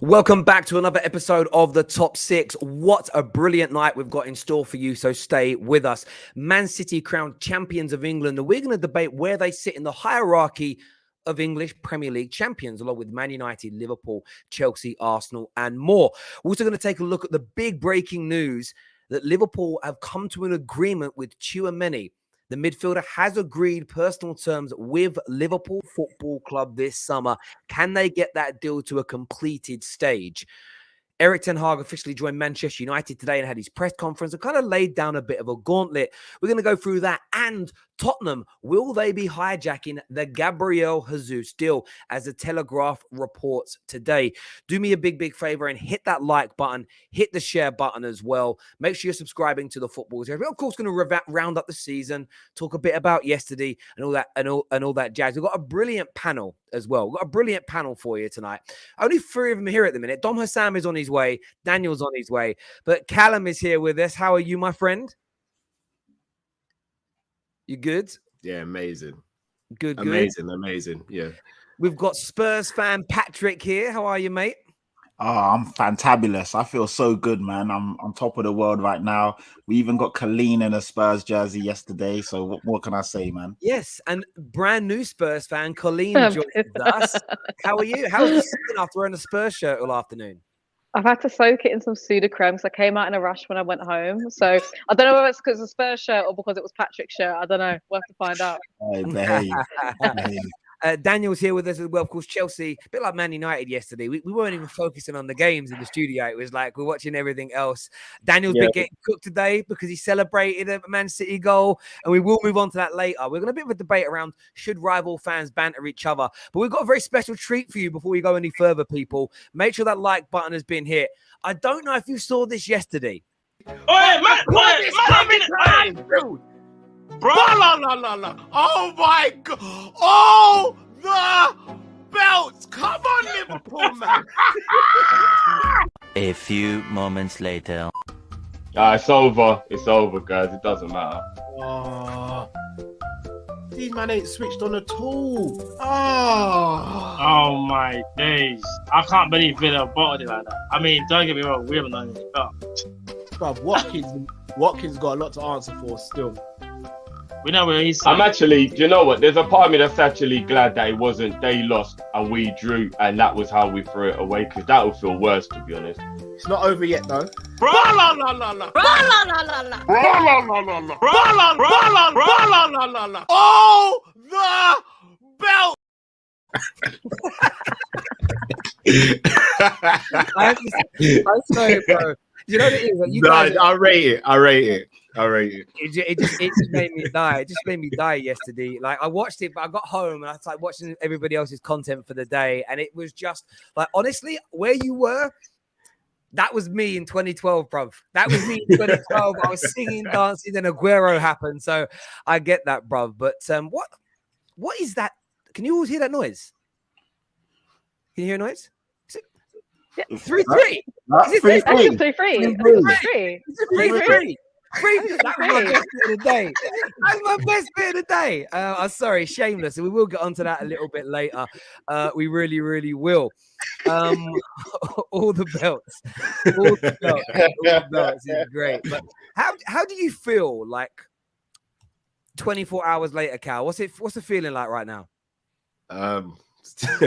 Welcome back to another episode of the Top 6. What a brilliant night we've got in store for you, so stay with us. Man City crowned champions of England, and we're going to debate where they sit in the hierarchy of English Premier League champions, along with Man United, Liverpool, Chelsea, Arsenal, and more. We're also going to take a look at the big breaking news that Liverpool have come to an agreement with Tchouameni. The midfielder has agreed personal terms with Liverpool Football Club this summer. Can they get that deal to a completed stage? Erik officially joined Manchester United today and had his press conference and kind of laid down a bit of a gauntlet. We're going to go through that. And Tottenham, will they be hijacking the Gabriel Jesus deal, as the Telegraph reports today? Do me a big favor and hit that like button, hit the share button as well. Make sure you're subscribing to the Football Series. We're of course going to round up the season, talk a bit about yesterday and all that all that jazz. We've got a brilliant panel as well. We've got a brilliant panel for you tonight. Only 3 of them here at the minute. Dom Hassam is on his way. Daniel's on his way. But Callum is here with us. How are you, my friend? You good? Yeah, amazing. Good. Amazing. Yeah. We've got Spurs fan Patrick here. How are you, mate? Oh, I'm fantabulous. I feel so good, man. I'm on top of the world right now. We even got CALLUM in a Spurs jersey yesterday. So what can I say, man? Yes, and brand new Spurs fan Colleen joins us. How are you? How are you sitting after wearing a Spurs shirt all afternoon? I've had to soak it in some Sudocreme because I came out in a rush when I went home. So I don't know whether it's because it's a Spurs shirt or because it was Patrick's shirt. I don't know. We'll have to find out. Behave. Daniel's here with us as well. Of course, Chelsea, a bit like Man United yesterday. We weren't even focusing on the games in the studio. It was like we're watching everything else. Daniel's been getting cooked today because he celebrated a Man City goal, and we will move on to that later. We're going to have a bit of a debate around should rival fans banter each other. But we've got a very special treat for you before we go any further, people. Make sure that like button has been hit. I don't know if you saw this yesterday. Bro, oh my God. Oh, the belts. Come on, Liverpool, man. A few moments later. It's over. It's over, guys. It doesn't matter. Oh, these man ain't switched on at all. Oh my days. I can't believe Villa bottled it like that. I mean, don't get me wrong, we haven't done anything better. Bruv, Watkins got a lot to answer for still. We know where he's. I'm actually, do you know what? There's a part of me that's actually glad that it wasn't they lost and we drew, and that was how we threw it away, because that would feel worse, to be honest. It's not over yet, though. Oh, the belt. I'm sorry, bro. You know what it is? Like, I rate it. It just made me die. It just made me die yesterday. Like, I watched it, but I got home and I started watching everybody else's content for the day, and it was just like, honestly, where you were, that was me in 2012, bruv. That was me in 2012. I was singing, dancing, then Aguero happened. So I get that, bruv. But what is that? Can you all hear that noise? Can you hear a noise? 3-3. Is it 3-3? 3-3. That was my best bit of the day. That's my best bit of the day. I'm sorry, shameless. We will get onto that a little bit later. We really will. All the belts. All the belts is great. But how do you feel like 24 hours later, Cal? What's the feeling like right now?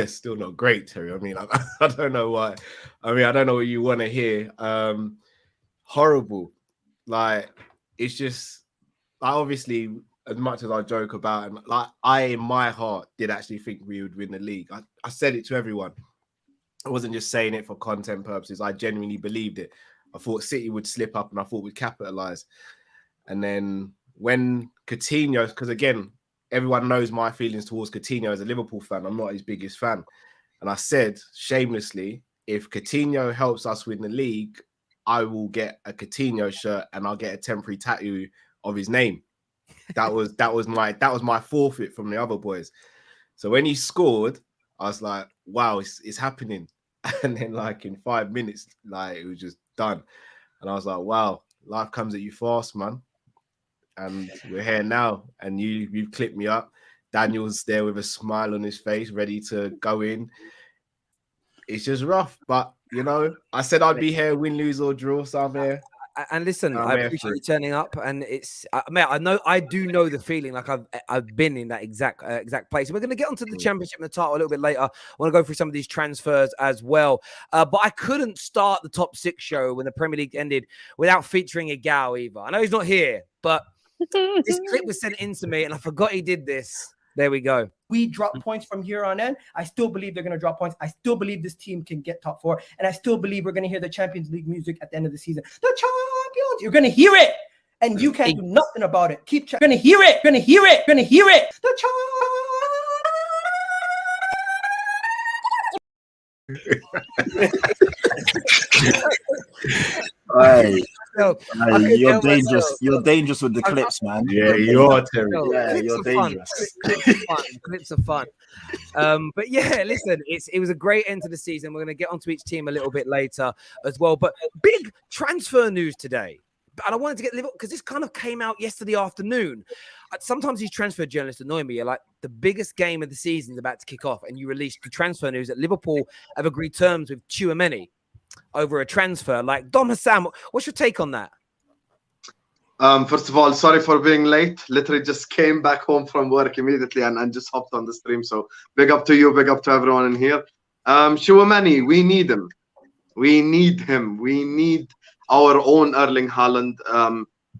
Still not great, Terry. I mean, I don't know why. I mean, I don't know what you want to hear. Horrible. Like, it's just, obviously, as much as I joke about it, like, I, in my heart, did actually think we would win the league. I said it to everyone. I wasn't just saying it for content purposes. I genuinely believed it. I thought City would slip up and I thought we'd capitalize. And then when Coutinho, because again, everyone knows my feelings towards Coutinho as a Liverpool fan. I'm not his biggest fan. And I said, shamelessly, if Coutinho helps us win the league, I will get a Coutinho shirt and I'll get a temporary tattoo of his name. That was my forfeit from the other boys. So when he scored, I was like, wow, it's happening. And then, like, in 5 minutes, like, it was just done. And I was like, wow, life comes at you fast, man. And we're here now. And you've clipped me up. Daniel's there with a smile on his face, ready to go in. It's just rough. But You know, I said I'd be here, win, lose or draw. So I'm here. And listen, I'm I here appreciate for you turning up, and it's, mate, I do know the feeling. Like I've been in that exact place. We're going to get onto the championship and the title a little bit later. I want to go through some of these transfers as well. But I couldn't start the top 6 show when the Premier League ended without featuring a gal either. I know he's not here, but this clip was sent in to me, and I forgot he did this. There we go. We drop points from here on in. I still believe they're going to drop points. I still believe this team can get top 4. And I still believe we're going to hear the Champions League music at the end of the season. The champions. You're going to hear it. And you can't do nothing about it. Keep going to hear it. Going to hear it. Going to hear it. The Hey, So, you're dangerous. You're dangerous with the clips, man. Yeah, you are, Terry. Yeah, clips you're are fun. dangerous. Clips are fun. But yeah, listen, it was a great end to the season. We're going to get onto each team a little bit later as well. But big transfer news today. And I wanted to get Liverpool because this kind of came out yesterday afternoon. Sometimes these transfer journalists annoy me. You're like, the biggest game of the season is about to kick off, and you release the transfer news that Liverpool have agreed terms with Tchouameni over a transfer. Like, Dom Hassan, what's your take on that? First of all, sorry for being late. Literally just came back home from work immediately and just hopped on the stream. So big up to you, big up to everyone in here. Tchouameni, we need him. We need him. We need our own Erling Haaland.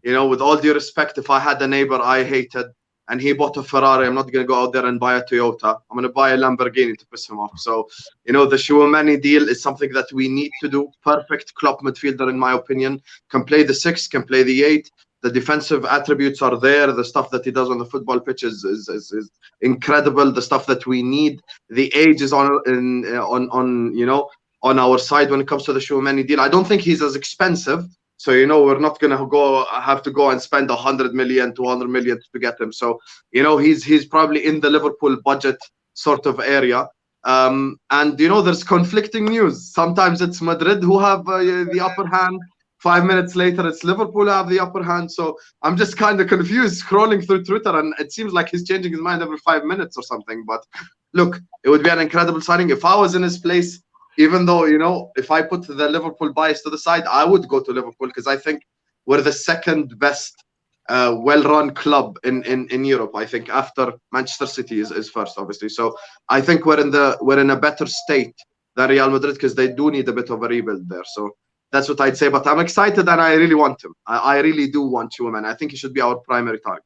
You know, with all due respect, if I had a neighbor I hated and he bought a Ferrari, I'm not going to go out there and buy a Toyota. I'm going to buy a Lamborghini to piss him off. So, you know, the Tchouameni deal is something that we need to do. Perfect Klopp midfielder, in my opinion. Can play the 6, can play the 8. The defensive attributes are there. The stuff that he does on the football pitch is incredible. The stuff that we need. The age is on you know, on our side when it comes to the Tchouameni deal. I don't think he's as expensive. So, you know, we're not going to have to go and spend 100 million, 200 million to get him. So, you know, he's probably in the Liverpool budget sort of area. And, you know, there's conflicting news. Sometimes it's Madrid who have the upper hand. 5 minutes later, it's Liverpool who have the upper hand. So I'm just kind of confused scrolling through Twitter, and it seems like he's changing his mind every 5 minutes or something. But look, it would be an incredible signing. If I was in his place, even though, you know, if I put the Liverpool bias to the side, I would go to Liverpool because I think we're the second best well-run club in Europe. I think after Manchester City is first, obviously. So I think we're in a better state than Real Madrid because they do need a bit of a rebuild there. So that's what I'd say. But I'm excited and I really want him. I really do want Tchouameni. I think he should be our primary target.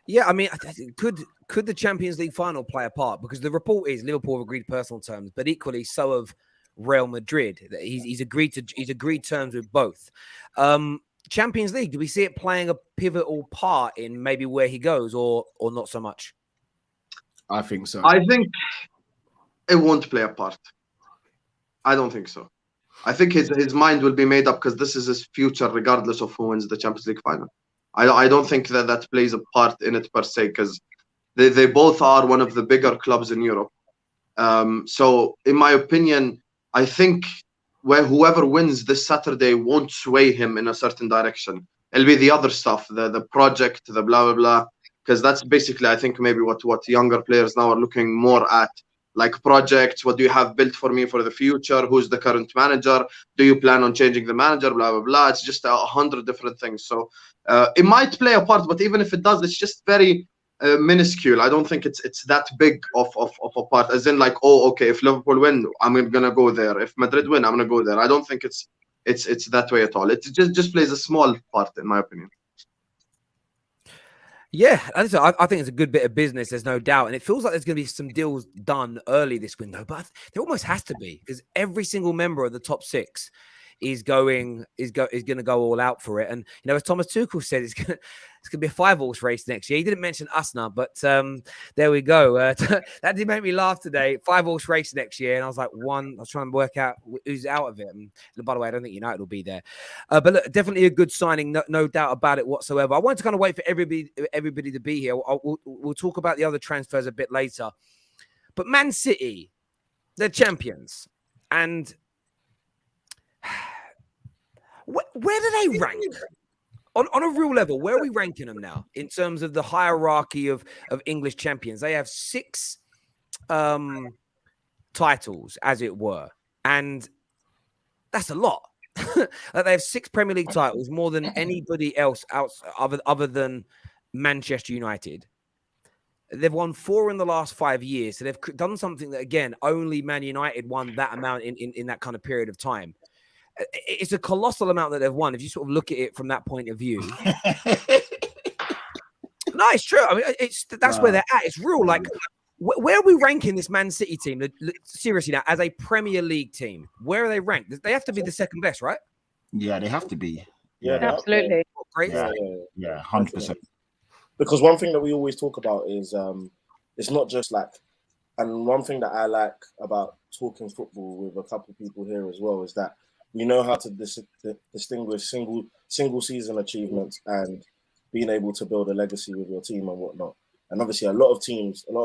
Yeah, I mean, could the Champions League final play a part? Because the report is Liverpool have agreed personal terms, but equally so have Real Madrid. He's agreed terms with both. Champions League, do we see it playing a pivotal part in maybe where he goes, or not so much? I think so. I think it won't play a part. I don't think so. I think his mind will be made up because this is his future, regardless of who wins the Champions League final. I don't think that plays a part in it per se, because they both are one of the bigger clubs in Europe. So in my opinion, I think whoever wins this Saturday won't sway him in a certain direction. It'll be the other stuff, the project, the blah blah blah, because that's basically, I think, maybe what younger players now are looking more at. Like projects, what do you have built for me for the future? Who's the current manager? Do you plan on changing the manager? Blah, blah, blah. It's just 100 different things. So it might play a part, but even if it does, it's just very minuscule. I don't think it's that big of a part, as in like, oh, okay, if Liverpool win, I'm going to go there. If Madrid win, I'm going to go there. I don't think it's that way at all. It just plays a small part, in my opinion. Yeah, I think it's a good bit of business. There's no doubt, and it feels like there's going to be some deals done early this window. But there almost has to be, because every single member of the top 6 is going to go all out for it. And you know, as Thomas Tuchel said, it's going to be a 5-horse race next year. He didn't mention us now, but there we go. That did make me laugh today. 5-horse race next year, and I was like, I was trying to work out who's out of it. And by the way, I don't think United will be there. But look, definitely a good signing, no doubt about it whatsoever. I wanted to kind of wait for everybody to be here. We'll talk about the other transfers a bit later. But Man City, they're champions, and where do they rank on a real level? Where are we ranking them now in terms of the hierarchy of English champions? They have 6 titles, as it were, and that's a lot. Like they have 6 Premier League titles, more than anybody else other than Manchester United. They've won 4 in the last 5 years. So they've done something that, again, only Man United won that amount in that kind of period of time. It's a colossal amount that they've won. If you sort of look at it from that point of view. No, it's true. I mean, that's where they're at. It's real. Like, where are we ranking this Man City team? Seriously now, as a Premier League team, where are they ranked? They have to be the second best, right? Yeah, they have to be. Yeah, Absolutely. Great. Yeah, 100%. Because one thing that we always talk about is it's not just like, and one thing that I like about talking football with a couple of people here as well is that we know how to distinguish single season achievements and being able to build a legacy with your team and whatnot. And obviously, a lot of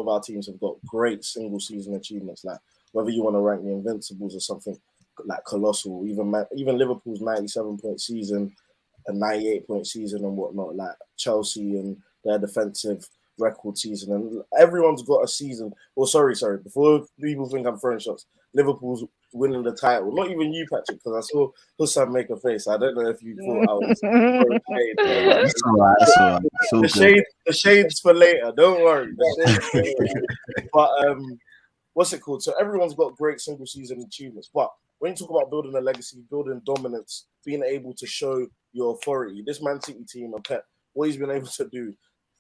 our teams have got great single season achievements. Like whether you want to rank the Invincibles or something like colossal, even Liverpool's 97-point season, a 98-point season and whatnot, like Chelsea and their defensive record season, and everyone's got a season. Or sorry, before people think I'm throwing shots, Liverpool's winning the title. Not even you, Patrick, because I saw Hussam make a face. I don't know if you thought I was throwing shade. It's all right. It's all right. The shades for later. Don't worry. But what's it called? So everyone's got great single season achievements. But when you talk about building a legacy, building dominance, being able to show your authority, this Man City team and Pep, what he's been able to do,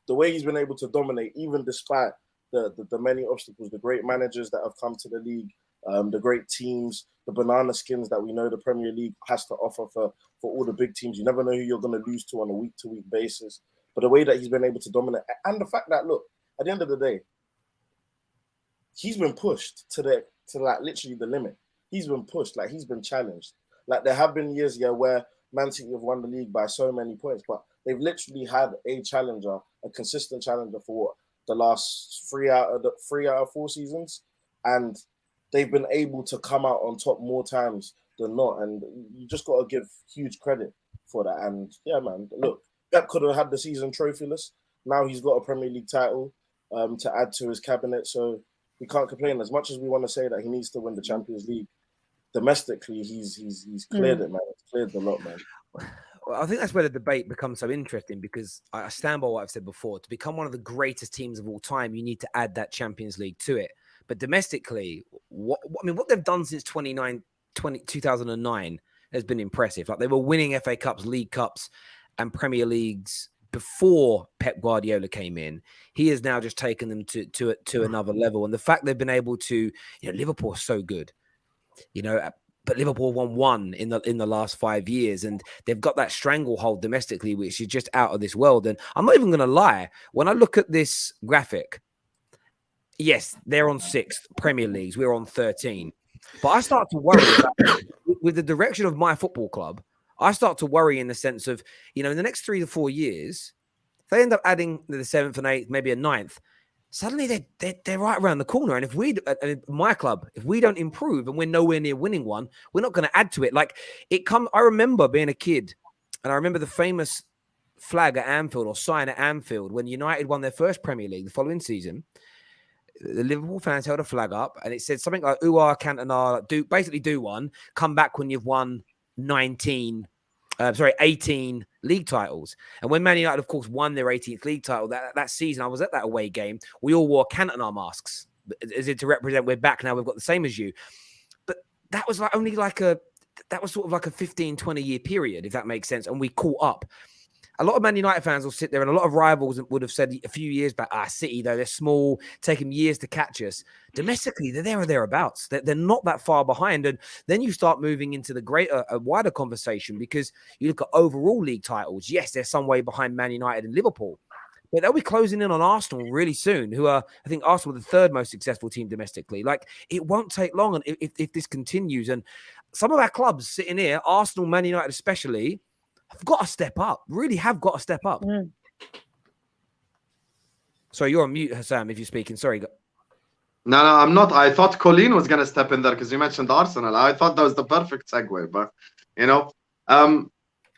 the way he's been able to dominate, even despite the many obstacles, the great managers that have come to the league, the great teams, the banana skins that we know the Premier League has to offer for all the big teams. You never know who you're going to lose to on a week-to-week basis. But the way that he's been able to dominate, and the fact that, look, at the end of the day, he's been pushed to like literally the limit. He's been pushed, like he's been challenged. Like there have been years where Man City have won the league by so many points, but they've literally had a challenger, a consistent challenger for what, the last 3 out of 4 seasons, and they've been able to come out on top more times than not. And you just got to give huge credit for that. And yeah, man, look, Pep could have had the season trophyless. Now he's got a Premier League title to add to his cabinet, so we can't complain. As much as we want to say that he needs to win the Champions League, domestically, he's cleared it, man. He's cleared the lot, man. Well, I think that's where the debate becomes so interesting, because I stand by what I've said before. To become one of the greatest teams of all time, you need to add that Champions League to it. But domestically, what they've done since 2009 has been impressive. Like they were winning FA Cups, League Cups, and Premier Leagues before Pep Guardiola came in. He has now just taken them to another level. And the fact they've been able to, Liverpool is so good. But Liverpool won 1 in the last 5 years, and they've got that stranglehold domestically, which is just out of this world. And I'm not even going to lie, when I look at this graphic, yes, they're on 6th Premier Leagues, we're on 13. But I start to worry with the direction of my football club. I start to worry in the sense of, in the next 3 to 4 years, if they end up adding the 7th and 8th, maybe a 9th, suddenly they're right around the corner. And if my club, if we don't improve and we're nowhere near winning one, we're not going to add to it. Like I remember being a kid, and I remember the famous flag at Anfield or sign at Anfield when United won their first Premier League the following season. The Liverpool fans held a flag up and it said something like "Uar Cantona, do one, come back when you've won 18 league titles." And when Man United, of course, won their 18th league title that season, I was at that away game. We all wore Cantona masks as if to represent we're back now. We've got the same as you. But that was sort of like a 15, 20-year period, if that makes sense. And we caught up. A lot of Man United fans will sit there, and a lot of rivals would have said a few years back, City, though, they're small, take them years to catch us. Domestically, they're there or thereabouts. They're not that far behind. And then you start moving into the wider conversation, because you look at overall league titles. Yes, they're some way behind Man United and Liverpool, but they'll be closing in on Arsenal really soon, who are, I think, Arsenal the 3rd most successful team domestically. Like, it won't take long and if this continues. And some of our clubs sitting here, Arsenal, Man United especially, have got to step up, really have got to step up. Mm. Sorry, you're on mute, Hussam, if you're speaking. Sorry. No, I'm not. I thought Colleen was going to step in there because you mentioned Arsenal. I thought that was the perfect segue. But,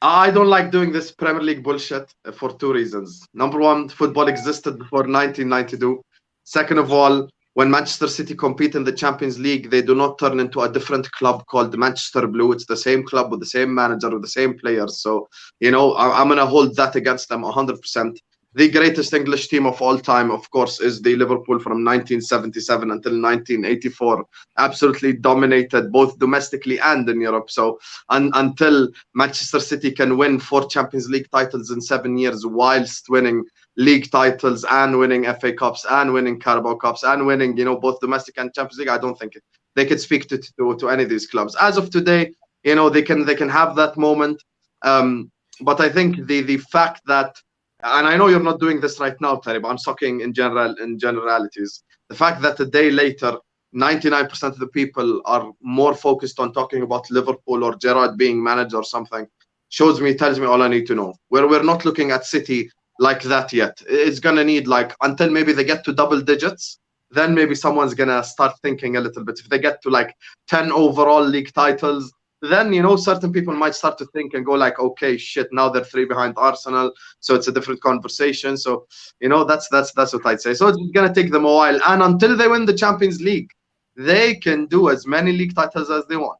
I don't like doing this Premier League bullshit for 2 reasons. Number one, football existed before 1992. Second of all, when Manchester City compete in the Champions League, they do not turn into a different club called Manchester Blue. It's the same club with the same manager, with the same players. So, you know, I'm going to hold that against them 100%. The greatest English team of all time, of course, is the Liverpool from 1977 until 1984. Absolutely dominated both domestically and in Europe. So until Manchester City can win 4 Champions League titles in 7 years whilst winning league titles and winning FA Cups and winning Carabao Cups and winning, you know, both domestic and Champions League, I don't think they could speak to any of these clubs. As of today, you know, they can have that moment. But I think the fact that, and I know you're not doing this right now, Terry, but I'm talking in generalities. The fact that a day later, 99% of the people are more focused on talking about Liverpool or Gerrard being manager or something tells me all I need to know. We're not looking at City like that yet. It's gonna need like until maybe they get to double digits, then maybe someone's gonna start thinking a little bit. If they get to like 10 overall league titles, then, you know, certain people might start to think and go like, okay, shit, now they're 3 behind Arsenal, so it's a different conversation. So, you know, that's what I'd say. So it's gonna take them a while, and until they win the Champions League, they can do as many league titles as they want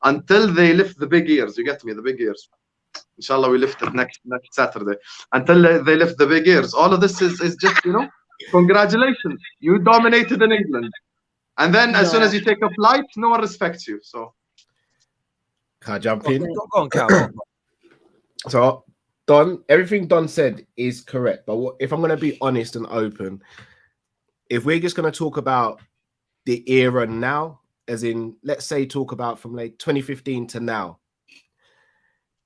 until they lift the big ears. You get me? The big ears. Inshallah, we lift it next Saturday. Until they lift the big ears. All of this is just, you know, congratulations. You dominated in England, and then as soon as you take a flight, no one respects you. So. Can I jump in? Go on, Cal. So, Don, everything Don said is correct. But if I'm going to be honest and open, if we're just going to talk about the era now, as in, let's say, talk about from like 2015 to now,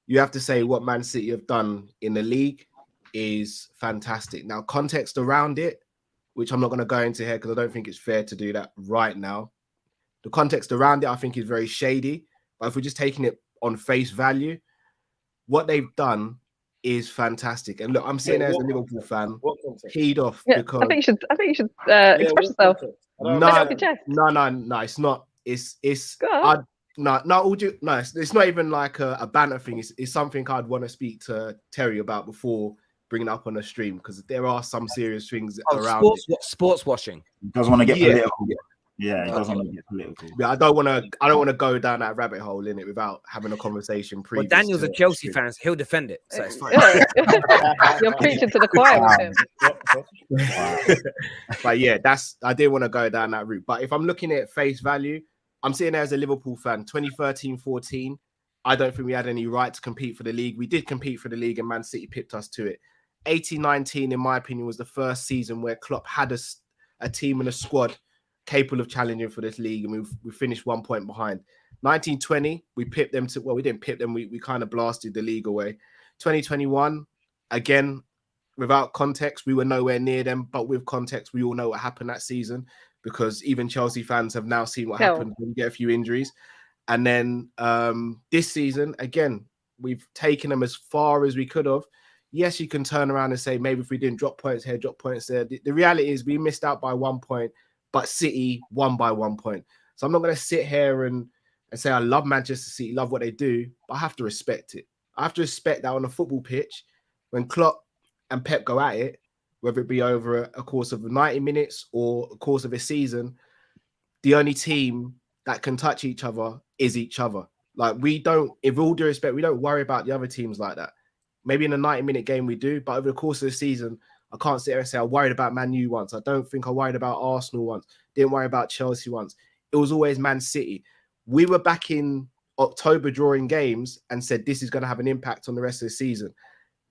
you have to say what Man City have done in the league is fantastic. Now, context around it, which I'm not going to go into here because I don't think it's fair to do that right now. The context around it, I think, is very shady. But if we're just taking it on face value, what they've done is fantastic. And look, I'm sitting there as a Liverpool fan, keyed off because I think you should express yourself. No, it's not. It's not even like a banter thing. It's something I'd want to speak to Terry about before bringing it up on the stream, because there are some serious things around sports washing. He doesn't want to get political. Yeah, it doesn't want to get political. Yeah, I don't want to go down that rabbit hole in it without having a conversation. Well, Daniel's a Chelsea fan, so he'll defend it, so it's fine. You're preaching to the choir with him. But yeah, I didn't want to go down that route. But if I'm looking at face value, I'm sitting there as a Liverpool fan. 2013-14, I don't think we had any right to compete for the league. We did compete for the league, and Man City pipped us to it. 18-19, in my opinion, was the first season where Klopp had a team and a squad capable of challenging for this league, and we finished 1 point behind. 19-20, we pipped them to, well, we didn't pip them, we kind of blasted the league away. 2021, again, without context, we were nowhere near them, but with context, we all know what happened that season, because even Chelsea fans have now seen what happened when you get a few injuries. And then this season, again, we've taken them as far as we could have. Yes, you can turn around and say, maybe if we didn't drop points here, drop points there. The reality is we missed out by 1 point, but City won by 1 point. So I'm not going to sit here and say I love Manchester City, love what they do, but I have to respect it. I have to respect that on a football pitch, when Klopp and Pep go at it, whether it be over a course of 90 minutes or a course of a season, the only team that can touch each other is each other. Like, we don't, with all due respect, we don't worry about the other teams like that. Maybe in a 90-minute game we do, but over the course of the season, I can't sit here and say I worried about Man U once. I don't think I worried about Arsenal once. Didn't worry about Chelsea once. It was always Man City. We were back in October drawing games and said this is going to have an impact on the rest of the season.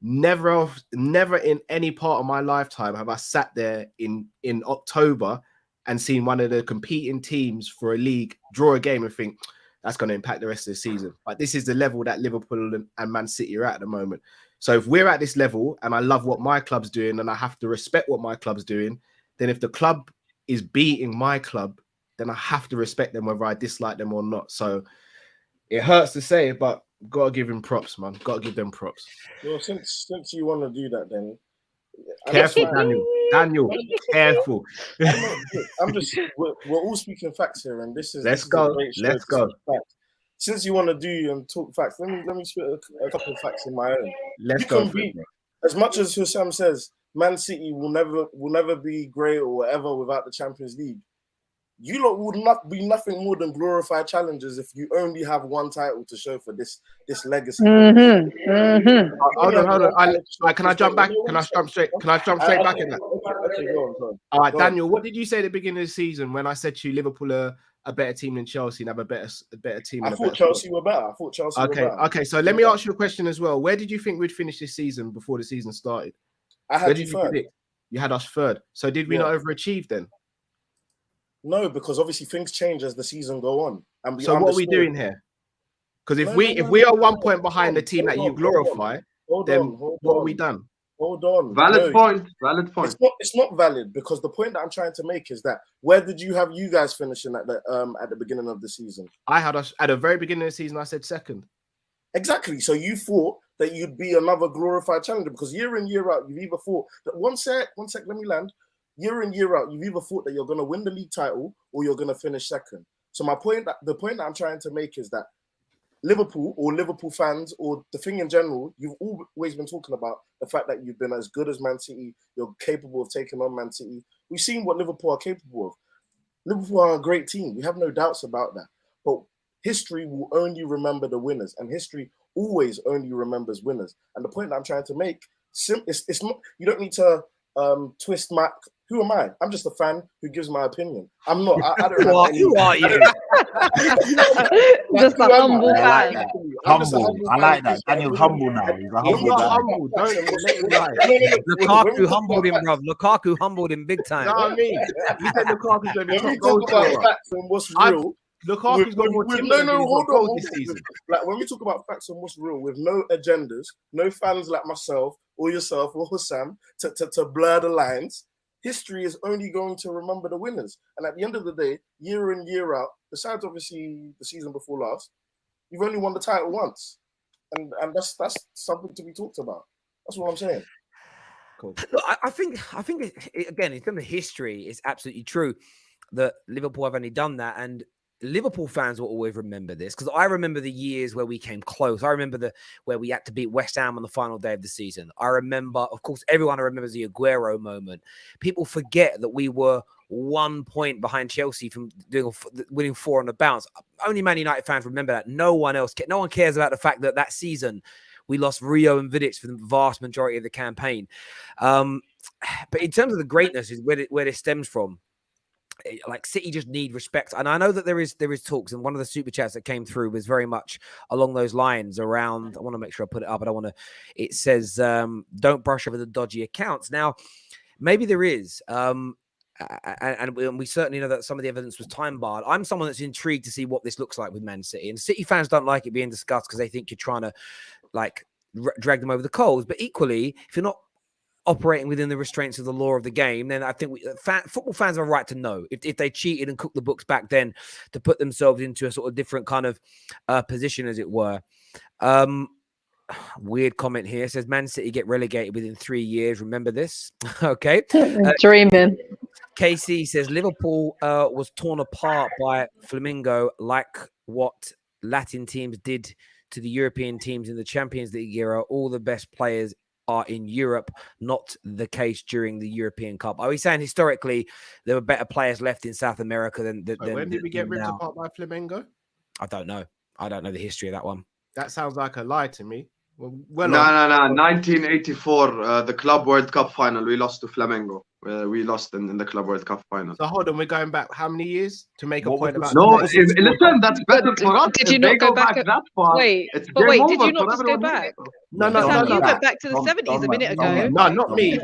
Never in any part of my lifetime have I sat there in October and seen one of the competing teams for a league draw a game and think that's going to impact the rest of the season. But this is the level that Liverpool and Man City are at the moment. So if we're at this level and I love what my club's doing and I have to respect what my club's doing, then if the club is beating my club, then I have to respect them whether I dislike them or not. So it hurts to say it, but got to give him props, man. Got to give them props. Well, since you want to do that, then careful, Daniel, careful. We're all speaking facts here, and this is let's go. Since you want to do and talk facts, let me spit a couple of facts in my own. Let's go. As much as Hussam says, Man City will never be great or whatever without the Champions League. you lot would not be nothing more than glorified challengers if you only have one title to show for this legacy. Hold on. Can I jump back? Can I jump straight back in that? Okay, go on. All right, Daniel, what did you say at the beginning of the season when I said to you Liverpool are a better team than Chelsea and have a better team? I thought Chelsea were better. Okay. So let me ask you a question as well. Where did you think we'd finish this season before the season started? I had you third. Predict? You had us third. So did we not overachieve then? No, because obviously things change as the season go on. And so what are we doing here? Because if we are 1 point behind the team that you glorify, then what have we done? Hold on. Valid point. It's not valid because the point that I'm trying to make is that where did you have you guys finishing at the beginning of the season? I had us at the very beginning of the season. I said second. Exactly. So you thought that you'd be another glorified challenger because year in year out you've either thought that one sec. Let me land. Year in year out you've either thought that you're going to win the league title or you're going to finish second. So the point that I'm trying to make is that Liverpool or Liverpool fans or the thing in general, you've always been talking about the fact that you've been as good as Man City, you're capable of taking on Man City. We've seen what Liverpool are capable of. Liverpool are a great team. We have no doubts about that. But history will only remember the winners, and history always only remembers winners. And the point that I'm trying to make, it's not. You don't need to twist my. Who am I? I'm just a fan who gives my opinion. I'm not. I don't know. Who are you? Just a humble fan. Humble. I like that. Daniel's humble now. He's a humble guy. Humble. Don't let him lie. Lukaku humbled him, bruv. Lukaku humbled him big time. You know what I mean? You said Lukaku's going to be When we top goal talk about scorer. facts and what's real, Lukaku's got more team hold on. this season. Like when we talk about facts and what's real, with no agendas, no fans like myself or yourself or Hussam to blur the lines. History is only going to remember the winners. And at the end of the day, year in, year out, besides obviously the season before last, you've only won the title once. And that's something to be talked about. That's what I'm saying. Cool. Look, I think again, in terms of history, it's absolutely true that Liverpool have only done that. And Liverpool fans will always remember this because I remember the years where we came close. I remember where we had to beat West Ham on the final day of the season. I remember, of course, everyone remembers the Aguero moment. People forget that we were 1 point behind Chelsea from winning 4 on the bounce. Only Man United fans remember that. No one else. No one cares about the fact that season we lost Rio and Vidic for the vast majority of the campaign. But in terms of the greatness, is where this stems from. Like City just need respect, and I know that there is talks, and one of the super chats that came through was very much along those lines. Around, I want to make sure I put it up. I don't want to. It says, "Don't brush over the dodgy accounts." Now, maybe there is, and we certainly know that some of the evidence was time barred. I'm someone that's intrigued to see what this looks like with Man City, and City fans don't like it being discussed because they think you're trying to like drag them over the coals. But equally, if you're not operating within the restraints of the law of the game, then I think football fans have a right to know if they cheated and cooked the books back then to put themselves into a sort of different kind of position, as it were. Weird comment here. It says Man City get relegated within 3 years. Remember this? Okay. Dreaming. KC says Liverpool was torn apart by Flamengo like what Latin teams did to the European teams in the Champions League era. All the best players are in Europe, not the case during the European Cup. Are we saying historically there were better players left in South America than when did we get ripped apart by Flamengo? I don't know. I don't know the history of that one. That sounds like a lie to me. No. 1984, the Club World Cup final. We lost to Flamengo. We lost in the Club World Cup final. So hold on, we're going back how many years to make a point about? No, listen, that's better for us. Did you not go back that far? Wait, did you not just go back? No. You went back to the 70s a minute ago. No, not me.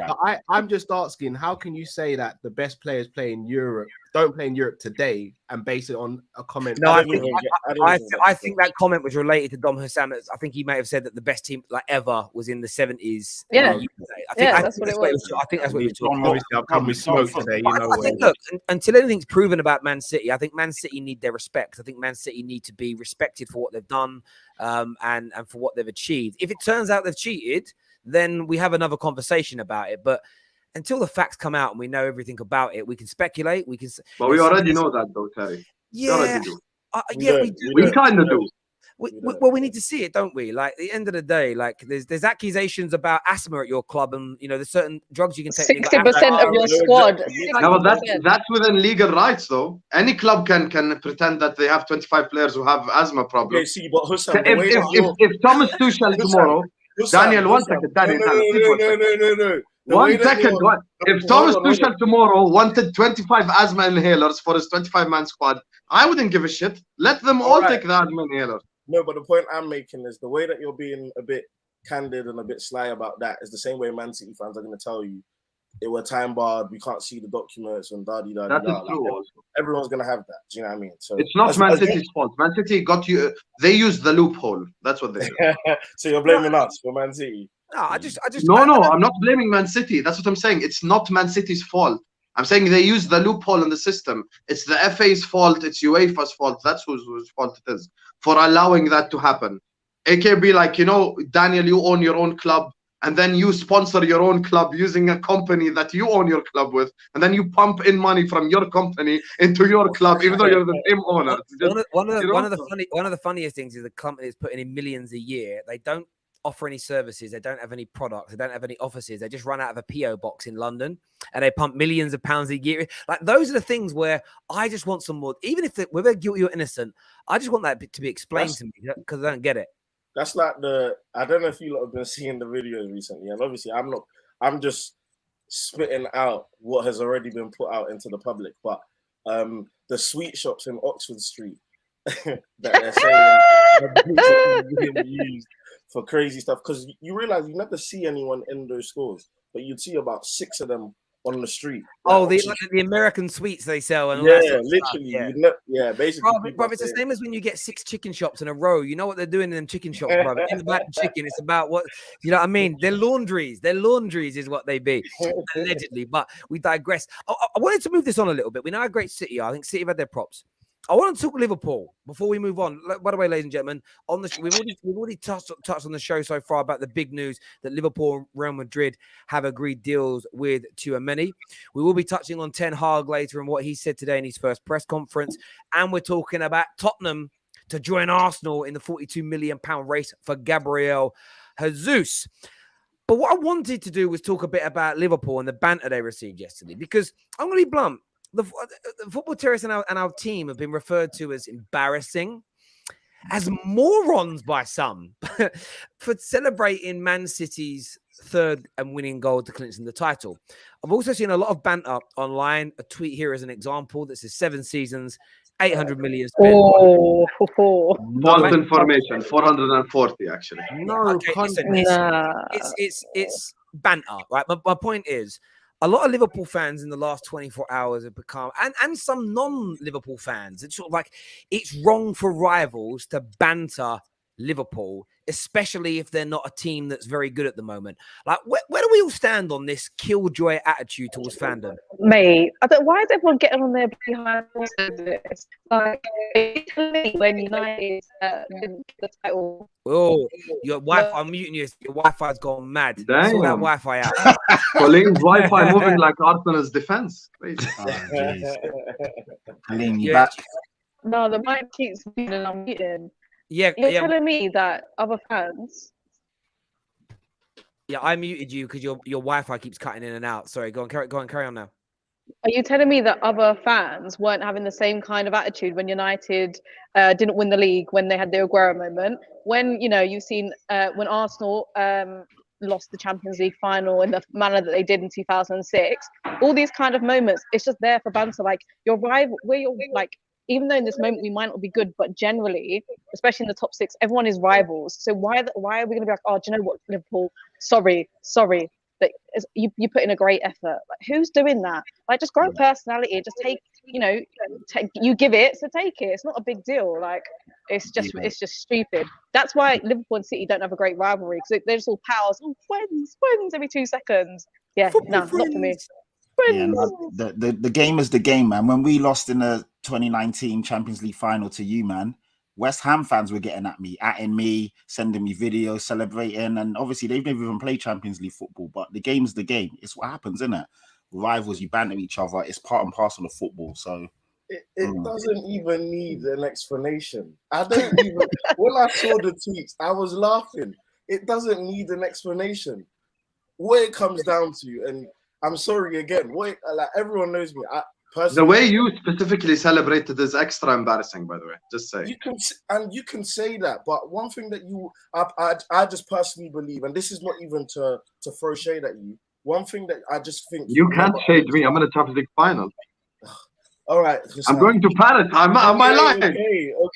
I'm just asking, how can you say that the best players play in Europe don't play in Europe today and base it on a comment? No, I think that comment was related to Dom Hussam. I think he may have said that the best team like ever was in the 70s. Yeah, that's what it was. I think that's what you're talking about. I've come with smoke today, I think, look, until anything's proven about Man City, I think Man City need their respect. I think Man City need to be respected for what they've done and for what they've achieved. If it turns out they've cheated, then we have another conversation about it. But until the facts come out and we know everything about it, we can speculate. We can. But we already know that, though, Terry. Yeah, we kind of do. we need to see it, don't we? Like, at the end of the day, like there's accusations about asthma at your club, and there's certain drugs you can take. 60% of your squad. No, that's within legal rights, though. Any club can pretend that they have 25 players who have asthma problems. Okay, see, but Hussam, if Thomas Tuchel tomorrow, Daniel, one second, Daniel, no. One second. If Thomas Tuchel tomorrow wanted 25 asthma inhalers for his 25-man squad, I wouldn't give a shit. Let them all take the asthma inhaler. No, but the point I'm making is the way that you're being a bit candid and a bit sly about that is the same way Man City fans are going to tell you it were time barred, we can't see the documents and da-di-da-di-da. That is true. Like, everyone's going to have that. Do you know what I mean? So it's not Man City's fault. Man City got you. They used the loophole. That's what they did. So you're blaming us for Man City? No, I'm not blaming Man City. That's what I'm saying. It's not Man City's fault. I'm saying they used the loophole in the system. It's the FA's fault. It's UEFA's fault. That's whose fault it is for allowing that to happen. It can be like, Daniel, you own your own club, and then you sponsor your own club using a company that you own your club with, and then you pump in money from your company into your club, even though you're the same owner. One of the funniest things is the company is putting in millions a year. They don't offer any services. They don't have any products. They don't have any offices. They just run out of a PO box in London, and they pump millions of pounds a year. Like, those are the things where I just want some more. Even if whether guilty or innocent, I just want that to be explained to me, because I don't get it. That's like I don't know if you lot have been seeing the videos recently, and obviously I'm just spitting out what has already been put out into the public, but the sweet shops in Oxford Street that they're saying are being used for crazy stuff, because you realize you never see anyone in those stores, but you'd see about 6 of them on the street. Like the American sweets they sell, and all literally, basically. Bro, it's the same as when you get 6 chicken shops in a row. You know what they're doing in them chicken shops, bro? It's about chicken. It's about what, you know what I mean? They're laundries. Their laundries is what they be, allegedly. But we digress. I wanted to move this on a little bit. We know how great City are. I think City have had their props. I want to talk Liverpool before we move on. By the way, ladies and gentlemen, we've already touched on the show so far about the big news that Liverpool and Real Madrid have agreed deals with Tchouameni. We will be touching on Ten Hag later and what he said today in his first press conference, and we're talking about Tottenham to join Arsenal in the £42 million race for Gabriel Jesus. But what I wanted to do was talk a bit about Liverpool and the banter they received yesterday, because I'm going to be blunt. The football terrace and our team have been referred to as embarrassing, as morons by some, for celebrating Man City's third and winning goal to clinch the title. I've also seen a lot of banter online. A tweet here as an example that says 7 seasons, 800 million spent. False information, 440 actually. No, it's banter, right? My point is, a lot of Liverpool fans in the last 24 hours have become, and some non-Liverpool fans, it's sort of like, it's wrong for rivals to banter Liverpool, especially if they're not a team that's very good at the moment. Like, where do we all stand on this killjoy attitude towards fandom? Mate, why is everyone getting on their behind this? Like, when United didn't get the title. Oh, your Wi-Fi, I'm muting you. Your Wi-Fi's gone mad. Damn. Sort that Wi-Fi out. Colleen's Wi-Fi moving like Arsenal's defense. Crazy. Colleen, you back? No, the mic keeps being and I'm muting. Yeah, You're telling me that other fans. Yeah, I muted you because your Wi-Fi keeps cutting in and out. Sorry, carry on now. Are you telling me that other fans weren't having the same kind of attitude when United didn't win the league, when they had the Aguero moment? When, you've seen when Arsenal lost the Champions League final in the manner that they did in 2006, all these kind of moments, it's just there for banter. Like, your rival, even though in this moment we might not be good, but generally, especially in the top 6, everyone is rivals. So why are we going to be like, oh, do you know what, Liverpool? Sorry, that you put in a great effort. Like, who's doing that? Like, just grow personality. Just take, you give it, so take it. It's not a big deal. Like, it's just stupid. That's why Liverpool and City don't have a great rivalry, because they're just all pals. Oh, friends every 2 seconds. Yeah, not for me. Yeah, no, the game is the game, man. When we lost in the 2019 Champions League final to you, man, West Ham fans were getting at me, sending me videos, celebrating, and obviously they've never even played Champions League football, but the game's the game. It's what happens, isn't it? Rivals, you banter each other. It's part and parcel of football. So It doesn't even need an explanation. I don't even. When I saw the tweets, I was laughing. It doesn't need an explanation. What it comes down to, and I'm sorry again. Like everyone knows me. The way you specifically celebrated is extra embarrassing, by the way. Just say. You can say that, but one thing that I just personally believe, and this is not even to throw shade at you. One thing that I just think you can't shade me. I'm in a Champions League final. All right, I'm going to Paris. I'm my life.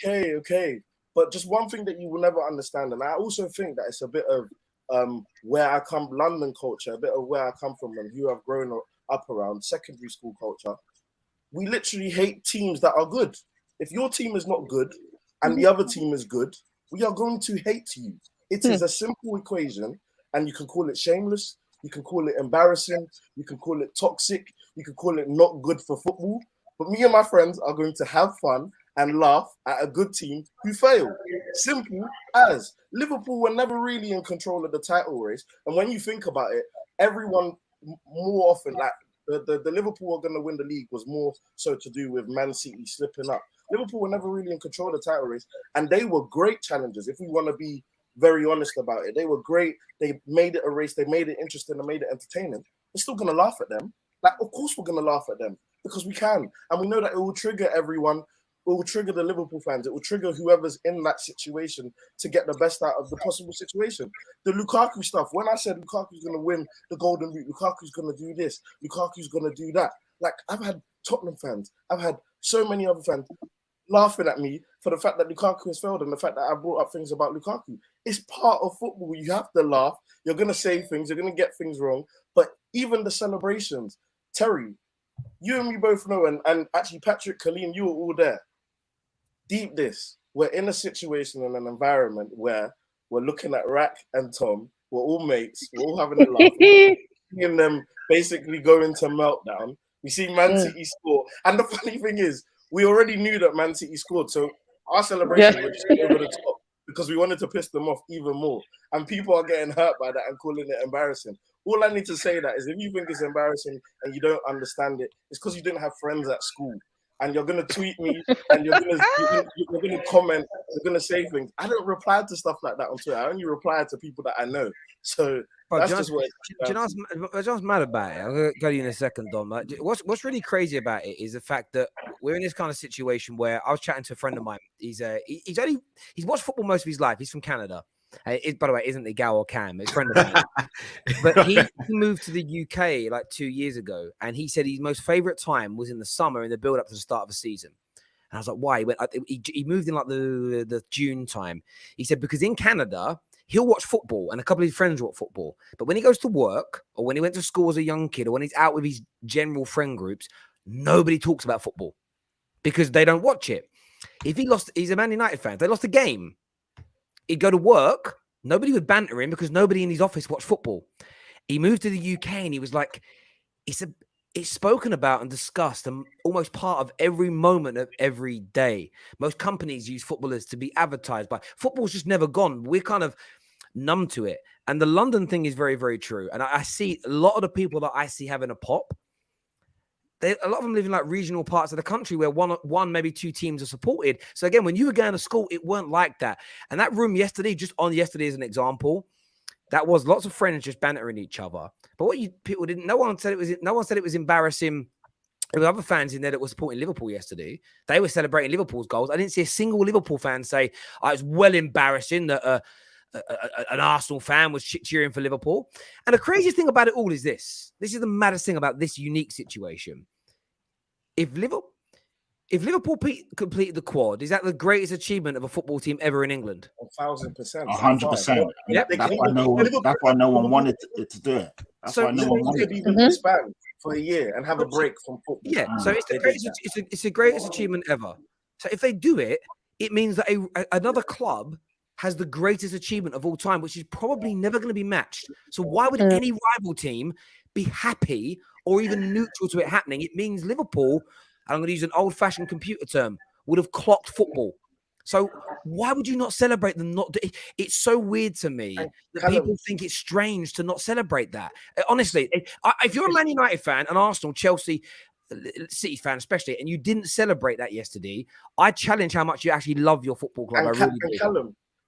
Okay. But just one thing that you will never understand, and I also think that it's a bit of where I come, London culture, a bit of where I come from, and who I've grown up around, secondary school culture. We literally hate teams that are good. If your team is not good and the other team is good, we are going to hate you. It is a simple equation, and you can call it shameless, you can call it embarrassing, you can call it toxic, you can call it not good for football. But me and my friends are going to have fun and laugh at a good team who fail. Simple as. Liverpool were never really in control of the title race. And when you think about it, everyone more often, like the Liverpool are going to win the league was more so to do with Man City slipping up. Liverpool were never really in control of the title race. And they were great challengers, if we want to be very honest about it. They were great. They made it a race. They made it interesting. They made it entertaining. We're still going to laugh at them. Like, of course we're going to laugh at them. Because we can. And we know that it will trigger everyone. It will trigger the Liverpool fans. It will trigger whoever's in that situation to get the best out of the possible situation. The Lukaku stuff, when I said Lukaku's going to win the Golden Boot, Lukaku's going to do this, Lukaku's going to do that. Like, I've had Tottenham fans, I've had so many other fans laughing at me for the fact that Lukaku has failed and the fact that I brought up things about Lukaku. It's part of football. You have to laugh. You're going to say things. You're going to get things wrong. But even the celebrations, Terry, you and me both know, and actually Patrick, Colleen, you were all there. Deep this, we're in a situation and an environment where we're looking at Rack and Tom, we're all mates, we're all having a laugh, seeing them basically go into meltdown. We see Man City score, and the funny thing is, we already knew that Man City scored, so our celebration was just over the top because we wanted to piss them off even more. And people are getting hurt by that and calling it embarrassing. All I need to say that is if you think it's embarrassing and you don't understand it, it's because you didn't have friends at school. And you're gonna tweet me, and you're gonna comment, you're gonna say things. I don't reply to stuff like that on Twitter. I only reply to people that I know. So that's just what. Do you know what's mad about it? I'm gonna go to you in a second, Dom. Like, what's really crazy about it is the fact that we're in this kind of situation where I was chatting to a friend of mine. He's watched football most of his life. He's from Canada. By the way, isn't it Gal or Cam? It's a friend of mine. But he moved to the UK like 2 years ago, and he said his most favorite time was in the summer in the build up to the start of the season. And I was like, why? He moved in like the June time. He said because in Canada he'll watch football and a couple of his friends watch football, but when he goes to work or when he went to school as a young kid or when he's out with his general friend groups, nobody talks about football because they don't watch it. If he's a Man United fan. If they lost a game, he'd go to work. Nobody would banter him because nobody in his office watched football. He moved to the UK and he was like, it's spoken about and discussed and almost part of every moment of every day. Most companies use footballers to be advertised by. Football's just never gone. We're kind of numb to it. And the London thing is very, very true. And I see a lot of the people that I see having a pop, a lot of them live in like regional parts of the country where one, maybe two teams are supported. So again, when you were going to school, it weren't like that. And that room yesterday, just on yesterday as an example, that was lots of friends just bantering each other. But what people didn't, no one said it was embarrassing. There were other fans in there that were supporting Liverpool yesterday. They were celebrating Liverpool's goals. I didn't see a single Liverpool fan say, oh, it's well embarrassing that an Arsenal fan was cheering for Liverpool. And the craziest thing about it all is this. This is the maddest thing about this unique situation. If Liverpool completed the quad, is that the greatest achievement of a football team ever in England? 1,000%. 100%. Yep. That's why no one wanted to do it. That's why no one wanted to even disband for a year and have a break from football. Yeah, so it's the greatest achievement ever. So if they do it, it means that another club has the greatest achievement of all time, which is probably never going to be matched. So why would any rival team be happy or even neutral to it happening? It means Liverpool, and I'm going to use an old-fashioned computer term, would have clocked football. So why would you not celebrate them? It's so weird to me that people think it's strange to not celebrate that. Honestly, if you're a Man United fan, and Arsenal, Chelsea, City fan especially, and you didn't celebrate that yesterday, I challenge how much you actually love your football club.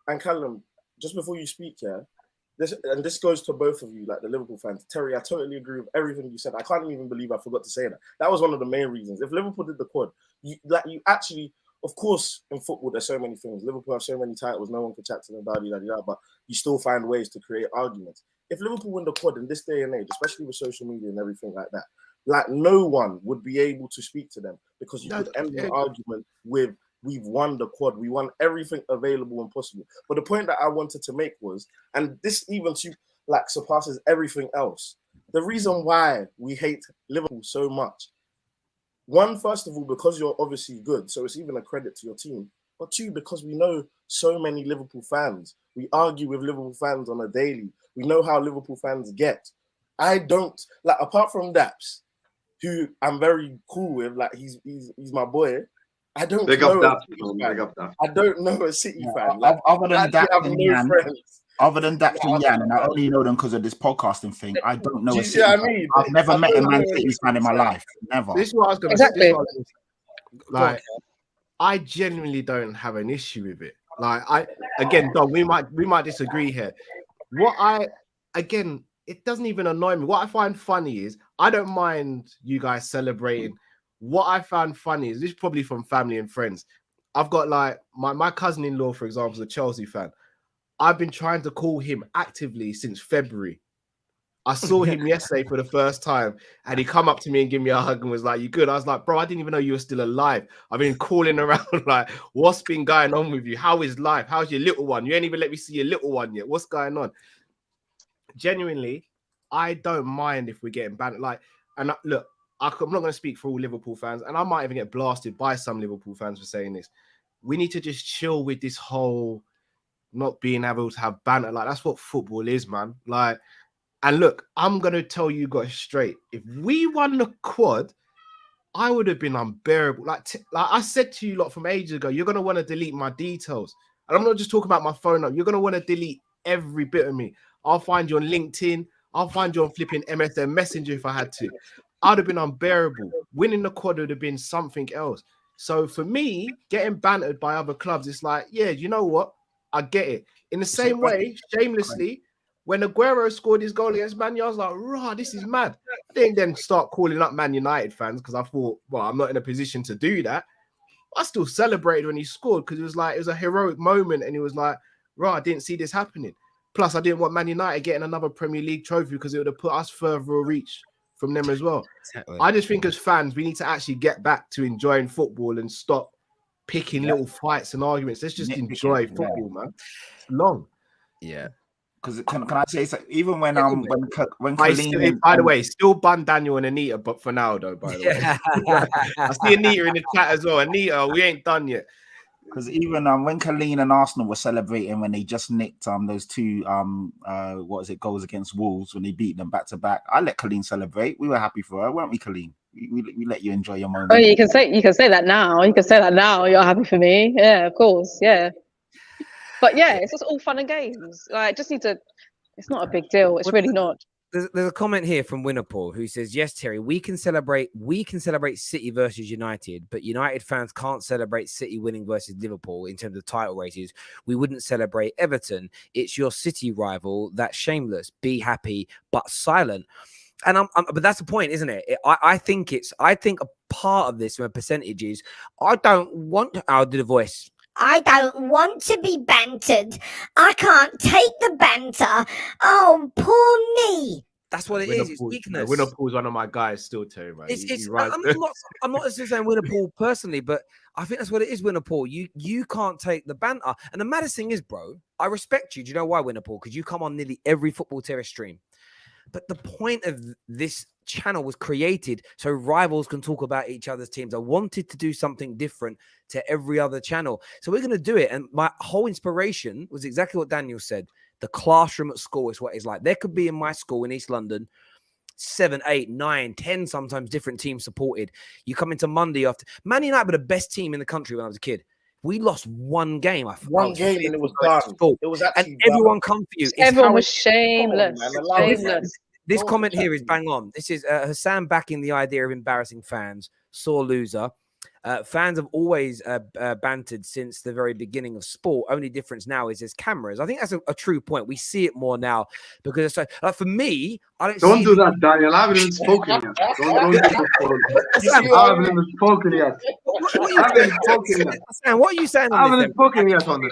And Callum, just before you speak, this goes to both of you, like the Liverpool fans. Terry, I totally agree with everything you said. I can't even believe I forgot to say that. That was one of the main reasons. If Liverpool did the quad, you actually, of course, in football, there's so many things. Liverpool have so many titles, no one can chat to them, but you still find ways to create arguments. If Liverpool win the quad in this day and age, especially with social media and everything like that, like no one would be able to speak to them because you could end the argument with, we've won the quad, we won everything available and possible. But the point that I wanted to make was, and this even surpasses everything else, the reason why we hate Liverpool so much. One, first of all, because you're obviously good, so it's even a credit to your team. But two, because we know so many Liverpool fans. We argue with Liverpool fans on a daily. We know how Liverpool fans get. I don't, apart from Daps, who I'm very cool with, he's my boy. I don't know. I don't know a City fan. Other than that, Other than Dax and Yan, and I only know them because of this podcasting thing. I don't know a City fan. I've never met a Man City fan in my life. Never. This is what I was going to say. I genuinely don't have an issue with it. Don, we might disagree here. It doesn't even annoy me. What I find funny is I don't mind you guys celebrating. What I found funny is this is probably from family and friends. I've got my cousin-in-law, for example, is a Chelsea fan. I've been trying to call him actively since February. I saw him yesterday for the first time, and he come up to me and give me a hug and was like, "You good?" I was like, "Bro, I didn't even know you were still alive. I've been calling around what's been going on with you? How is life? How's your little one? You ain't even let me see your little one yet. What's going on?" Genuinely, I don't mind if we're getting banned. Look, I'm not going to speak for all Liverpool fans, and I might even get blasted by some Liverpool fans for saying this. We need to just chill with this whole not being able to have banter. That's what football is, man. And look, I'm going to tell you guys straight. If we won the quad, I would have been unbearable. I said to you from ages ago, you're going to want to delete my details. And I'm not just talking about my phone up. You're going to want to delete every bit of me. I'll find you on LinkedIn. I'll find you on flipping MSN Messenger if I had to. I'd have been unbearable. Winning the quad would have been something else. So for me, getting bantered by other clubs, it's you know what? I get it. In the same way, shamelessly, when Aguero scored his goal against Man United, I was like, "Rah, this is mad." I didn't then start calling up Man United fans because I thought, well, I'm not in a position to do that. I still celebrated when he scored because it was a heroic moment, and it was like, "Rah, I didn't see this happening." Plus, I didn't want Man United getting another Premier League trophy because it would have put us further a reach from them as well. Exactly. I just think as fans, we need to actually get back to enjoying football and stop picking little fights and arguments. Let's just enjoy football, man. It's long. Yeah. Because can I say so? Even when Colleen, by the way, still bun Daniel and Anita, but for now though. By the way, I see Anita in the chat as well. Anita, we ain't done yet. Because even when Colleen and Arsenal were celebrating when they just nicked those two goals against Wolves when they beat them back to back, I let Colleen celebrate. We were happy for her, weren't we, Colleen? We let you enjoy your moment. Oh, you can say that now. You can say that now. You're happy for me. Yeah, of course. Yeah. But yeah, it's just all fun and games. Just need to. It's not a big deal. It's really not. There's a comment here from Winnerpool who says, "Yes, Terry, we can celebrate City versus United, but United fans can't celebrate City winning versus Liverpool in terms of title races. We wouldn't celebrate Everton. It's your City rival. That's shameless. Be happy but silent." And but that's the point, isn't it? I think a part of this, from a percentage, is I don't want. I'll do the voice. I don't want to be bantered. I can't take the banter. Oh, poor me. That's what it is. It's weakness. Winnerpool's one of my guys still, Terry. Right? I'm not just saying Winnerpool personally, but I think that's what it is, Winnerpool. You can't take the banter. And the maddest thing is, bro, I respect you. Do you know why, Winnerpool? Because you come on nearly every Football Terrace stream. But the point of this channel was created so rivals can talk about each other's teams. I wanted to do something different to every other channel. So we're going to do it. And my whole inspiration was exactly what Daniel said. The classroom at school is what it's like. There could be in my school in East London, 7, 8, 9, 10, sometimes different teams supported. You come into Monday after. Man United were the best team in the country when I was a kid. We lost one game. And it was done. It was actually and everyone come for you. Everyone was shameless. This Go comment for here is Champions bang on. This is Hassan backing the idea of embarrassing fans. Sore loser. Fans have always bantered since the very beginning of sport. Only difference now is there's cameras. I think that's a true point. We see it more now because it's like, for me, I Don't see do that, Daniel. I haven't even spoken yet. Don't do this. Sam, I haven't even spoken yet. what are I you haven't spoken yet. Sam, what are you saying I on this? haven't spoken yet on this.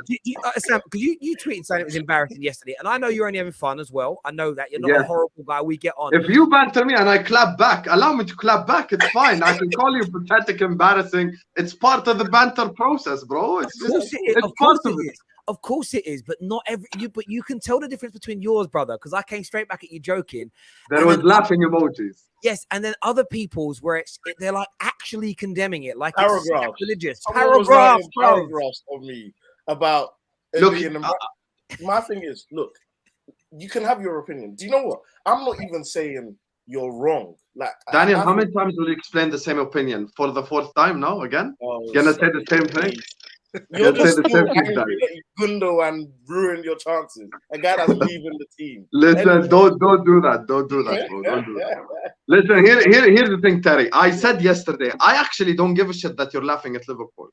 Sam, because you tweeted saying it was embarrassing yesterday, and I know you're only having fun as well. I know that you're not a Yes. horrible guy. We get on. If you banter me and I clap back, allow me to clap back. It's fine. I can call you pathetic, embarrassing. It's part of the banter process, bro. It's Of course just, it is. it's Of course part it of it. is. Of course it is, but not every you. But you can tell the difference between yours, brother, because I came straight back at you joking. There And was then- laughing emojis. Yes, and then other people's where they're like actually condemning it, like it's Paragraphs. religious. Someone was Paragraphs, writing bro. paragraphs on me about it Look, being my thing is, look, you can have your opinion. Do you know what? I'm not even saying you're wrong. Like Daniel, how many times will you explain the same opinion? For the fourth time now, again? Gonna say the same thing? You're Gonna say just the still same thing, angry Daniel. that you Gundo and ruined your chances. A guy that's leaving the team. Listen, Anyway. don't do that. Don't do that, bro. Don't do that. Listen, here's the thing, Terry. I said yesterday, I actually don't give a shit that you're laughing at Liverpool.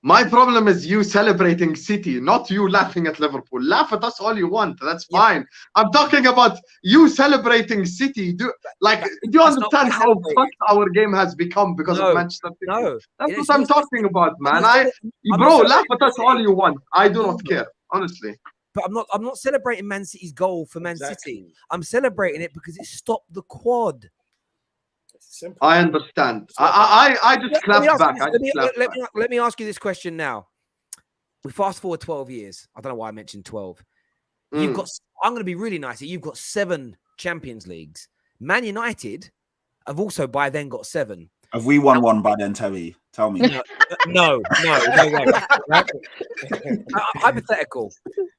My problem is you celebrating City, not you laughing at Liverpool. Laugh at us all you want. That's fine. I'm talking about you celebrating City. Do you understand how fucked our game has become because of Manchester City? No. That's what I'm talking about, man. Bro, laugh at us all you want. I do not care, honestly. But I'm not celebrating Man City's goal for Man City. I'm celebrating it because it stopped the quad. I understand. I just clapped back. Let me ask you this question now. We fast forward 12 years. I don't know why I mentioned 12. You've got. I'm going to be really nice. You've got 7 Champions Leagues. Man United have also by then got 7. Have we won one by then, Terry? Tell me. No way. Hypothetical.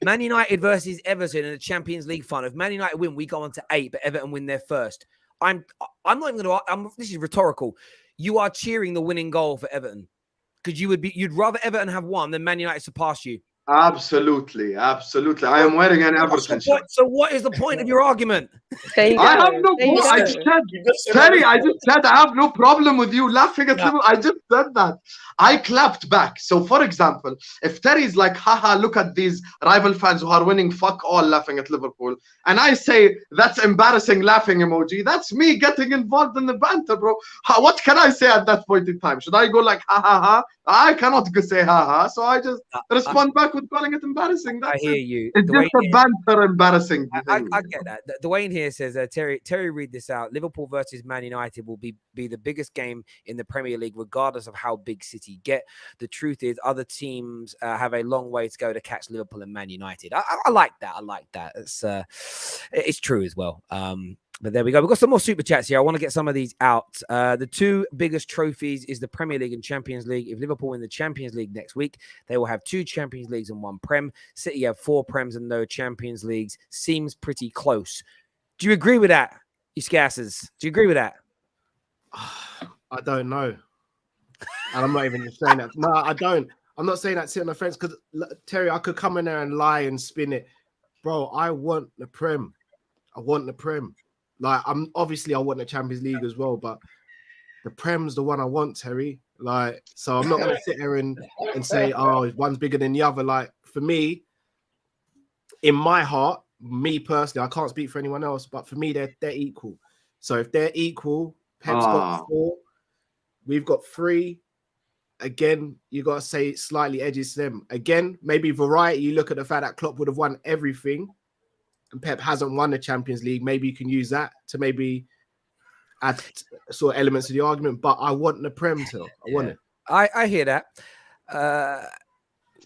Man United versus Everton in the Champions League final. If Man United win, we go on to 8, but Everton win their first. I'm not even going to. This is rhetorical. You are cheering the winning goal for Everton because you'd rather Everton have won than Man United surpass you. Absolutely. I am wearing an Everton shirt. So what is the point of your argument? I have no problem. I just said, Terry, I have no problem with you laughing at Liverpool. I just said that. I clapped back. So, for example, if Terry's like, haha, look at these rival fans who are winning, fuck all, laughing at Liverpool, and I say, that's embarrassing laughing emoji, that's me getting involved in the banter, bro. What can I say at that point in time? Should I go like, ha, ha, ha? I cannot say ha, ha. So I just respond back with calling it embarrassing. That's I hear you. It's just a banter embarrassing thing. I get that. Dwayne here says, Terry, read this out. Liverpool versus Man United will be the biggest game in the Premier League, regardless of how big City get. The truth is, other teams have a long way to go to catch Liverpool and Man United. I like that. I like that. It's true as well. But there we go. We've got some more super chats here. I want to get some of these out. The 2 biggest trophies is the Premier League and Champions League. If Liverpool win the Champions League next week, they will have 2 Champions Leagues and 1 Prem. City have 4 Prems and no Champions Leagues. Seems pretty close. Do you agree with that, you scassers? Do you agree with that? I don't know. And I'm not even saying that. No, I don't. I'm not saying that sitting on the fence because, Terry, I could come in there and lie and spin it. Bro, I want the Prem. Like, I want the Champions League as well, but the Prem's the one I want, Terry. Like, so I'm not going to sit here and say, oh, one's bigger than the other. Like, for me, in my heart, me personally, I can't speak for anyone else, but for me, they're equal. So if they're equal, Pep's got 4, we've got 3. Again, you got to say slightly edges to them. Again, maybe variety. You look at the fact that Klopp would have won everything and Pep hasn't won the Champions League. Maybe you can use that to maybe add sort of elements to the argument. But I want the Prem to. I want it. I hear that.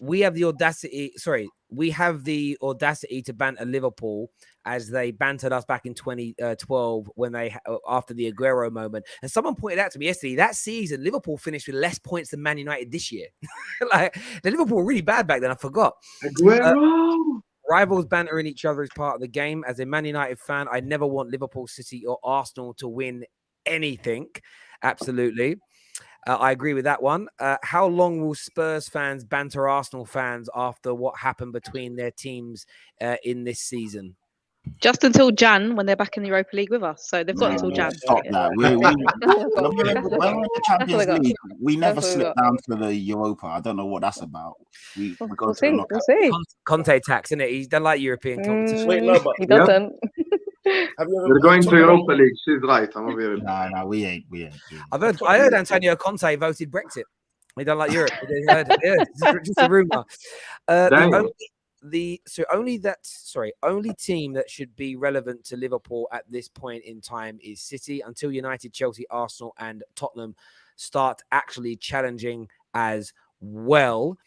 We have the audacity. Sorry, we have the audacity to banter Liverpool as they bantered us back in 2012 when they after the Aguero moment. And someone pointed out to me yesterday that season Liverpool finished with less points than Man United this year. Like the Liverpool were really bad back then. I forgot. Aguero. Rivals bantering each other is part of the game. As a Man United fan, I never want Liverpool, City, or Arsenal to win anything. Absolutely. I agree with that one. How long will Spurs fans banter Arsenal fans after what happened between their teams in this season? Just until Jan, when they're back in the Europa League with us. So they've got until Jan. Stop that. When we're in the Champions League, we never slip down to the Europa. I don't know what that's about. We go to the knockout. We'll see. Conte tax, isn't it? He doesn't like European competition. Wait, no, but he doesn't. Have you ever We're going to Europa League. She's right. I'm gonna be real. No, we ain't. I heard Antonio Conte voted Brexit. He don't like Europe. Just a rumor. Only team that should be relevant to Liverpool at this point in time is City until United, Chelsea, Arsenal, and Tottenham start actually challenging as well.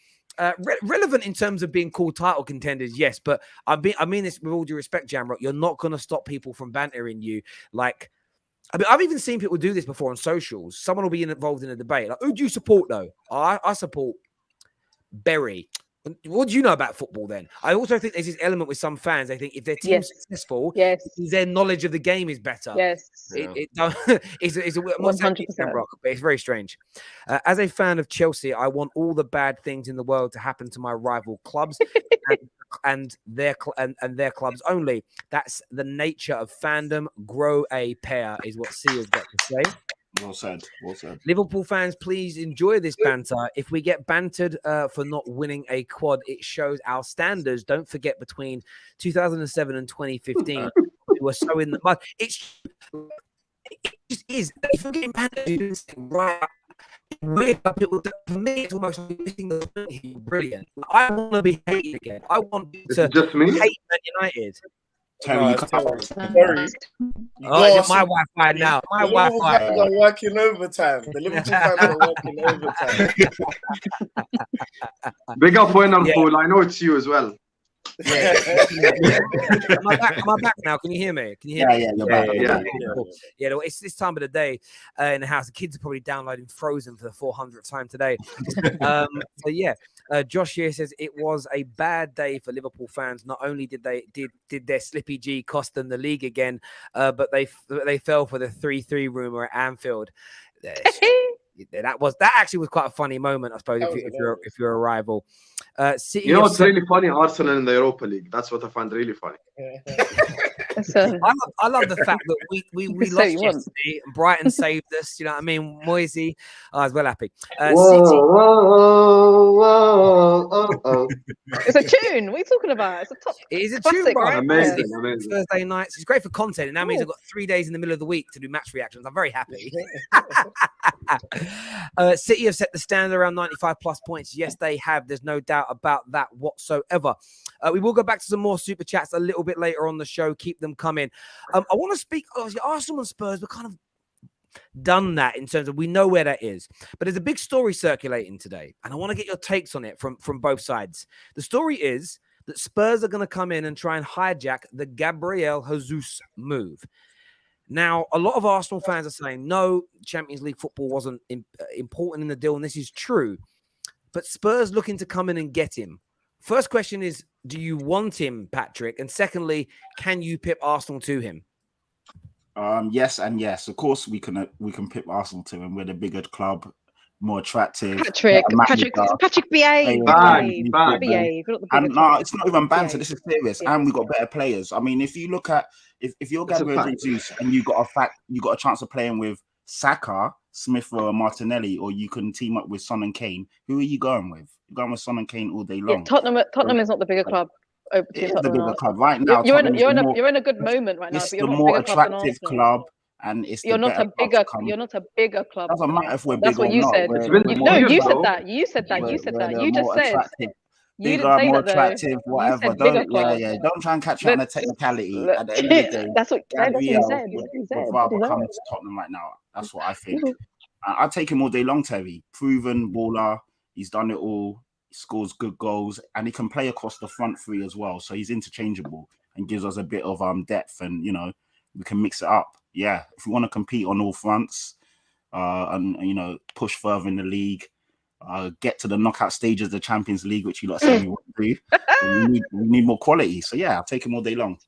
Relevant in terms of being called title contenders, yes, but I mean this with all due respect, Jamrock. You're not going to stop people from bantering you. Like, I mean, I've even seen people do this before on socials. Someone will be involved in a debate. Like, who do you support, though? I support Berry. What do you know about football then? I also think there's this element with some fans. They think if their team's successful, their knowledge of the game is better. It's a 100%, but it's very strange. As a fan of Chelsea, I want all the bad things in the world to happen to my rival clubs and their clubs only. That's the nature of fandom. Grow a pair is what C has got to say. Well said. Liverpool fans, please enjoy this banter. If we get bantered for not winning a quad, it shows our standards. Don't forget, between 2007 and 2015, we were so in the mud. It just is. If you're getting bantered, right. Weird, for me, it's almost like missing the point here. Brilliant. I want to be hated again. I want to hate Man United. Terry, my Wi-Fi now. My Wi-Fi are working overtime. The Liverpool fans are working overtime. Big up Liverpool. I know it's you as well. Yeah. Am I back now? Can you hear me? Yeah, you're back. Yeah, it's this time of the day in the house. The kids are probably downloading Frozen for the 400th time today. Josh here says it was a bad day for Liverpool fans. Not only did their Slippy G cost them the league again, but they fell for the 3-3 rumor at Anfield. That actually was quite a funny moment, I suppose, if you're a rival. City, you know what's really funny? Arsenal in the Europa League. That's what I find really funny. I love the fact that we lost yesterday and Brighton saved us. You know what I mean? Moisey, I was well happy. It's a tune. What are you talking about? It's a top. It is a classic, tune, right? Amazing. Thursday nights. It's great for content. And that means I've got 3 days in the middle of the week to do match reactions. I'm very happy. City have set the standard around 95 plus points. Yes, they have. There's no doubt about that whatsoever. We will go back to some more super chats a little bit later on the show. Keep them coming. I want to speak. Obviously, Arsenal and Spurs, we're kind of done that in terms of we know where that is. But there's a big story circulating today, and I want to get your takes on it from both sides. The story is that Spurs are going to come in and try and hijack the Gabriel Jesus move. Now, a lot of Arsenal fans are saying, no, Champions League football wasn't important in the deal, and this is true. But Spurs looking to come in and get him. First question is, do you want him, Patrick? And secondly, can you pip Arsenal to him? Yes and yes. Of course, we can pip Arsenal to him. We're the bigger club, more attractive. Patrick, behave. Behave. And no, it's not even banter. This is serious, and we got better players. I mean, if you look at if you're Gabriel Jesus and you got a chance of playing with Saka, Smith, or Martinelli, or you can team up with Son and Kane. Who are you going with? You're going with Son and Kane all day long. Yeah, Tottenham is not the bigger club. It's the bigger club right now. You're in a good moment right now. It's the more attractive club. And it's you're not a bigger club. Doesn't matter if we're big. That's what you said. You said that. You just said. You didn't say more that, attractive, whatever. Don't try and catch you on a technicality. At the end of the day, that's what you said. Would rather come to Tottenham right now. That's what I think. I'll take him all day long, Terry. Proven baller. He's done it all. He scores good goals, and he can play across the front three as well. So he's interchangeable and gives us a bit of depth, and we can mix it up. Yeah, if we want to compete on all fronts, and push further in the league. Get to the knockout stages of the Champions League, which you lot say you want to do. We need more quality. So yeah, I'll take him all day long.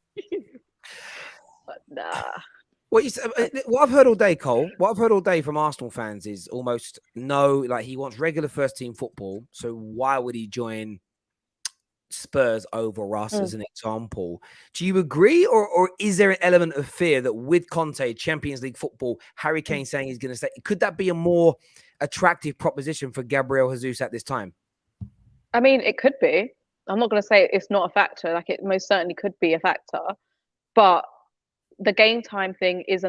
Nah. What I've heard all day, Cole, what I've heard all day from Arsenal fans is almost no, like he wants regular first team football. So why would he join Spurs over us as an example. Do you agree, or is there an element of fear that with Conte, Champions League football, Harry Kane saying he's going to stay, could that be a more attractive proposition for Gabriel Jesus at this time? I mean, it could be. I'm not going to say it's not a factor. Like, it most certainly could be a factor, but the game time thing is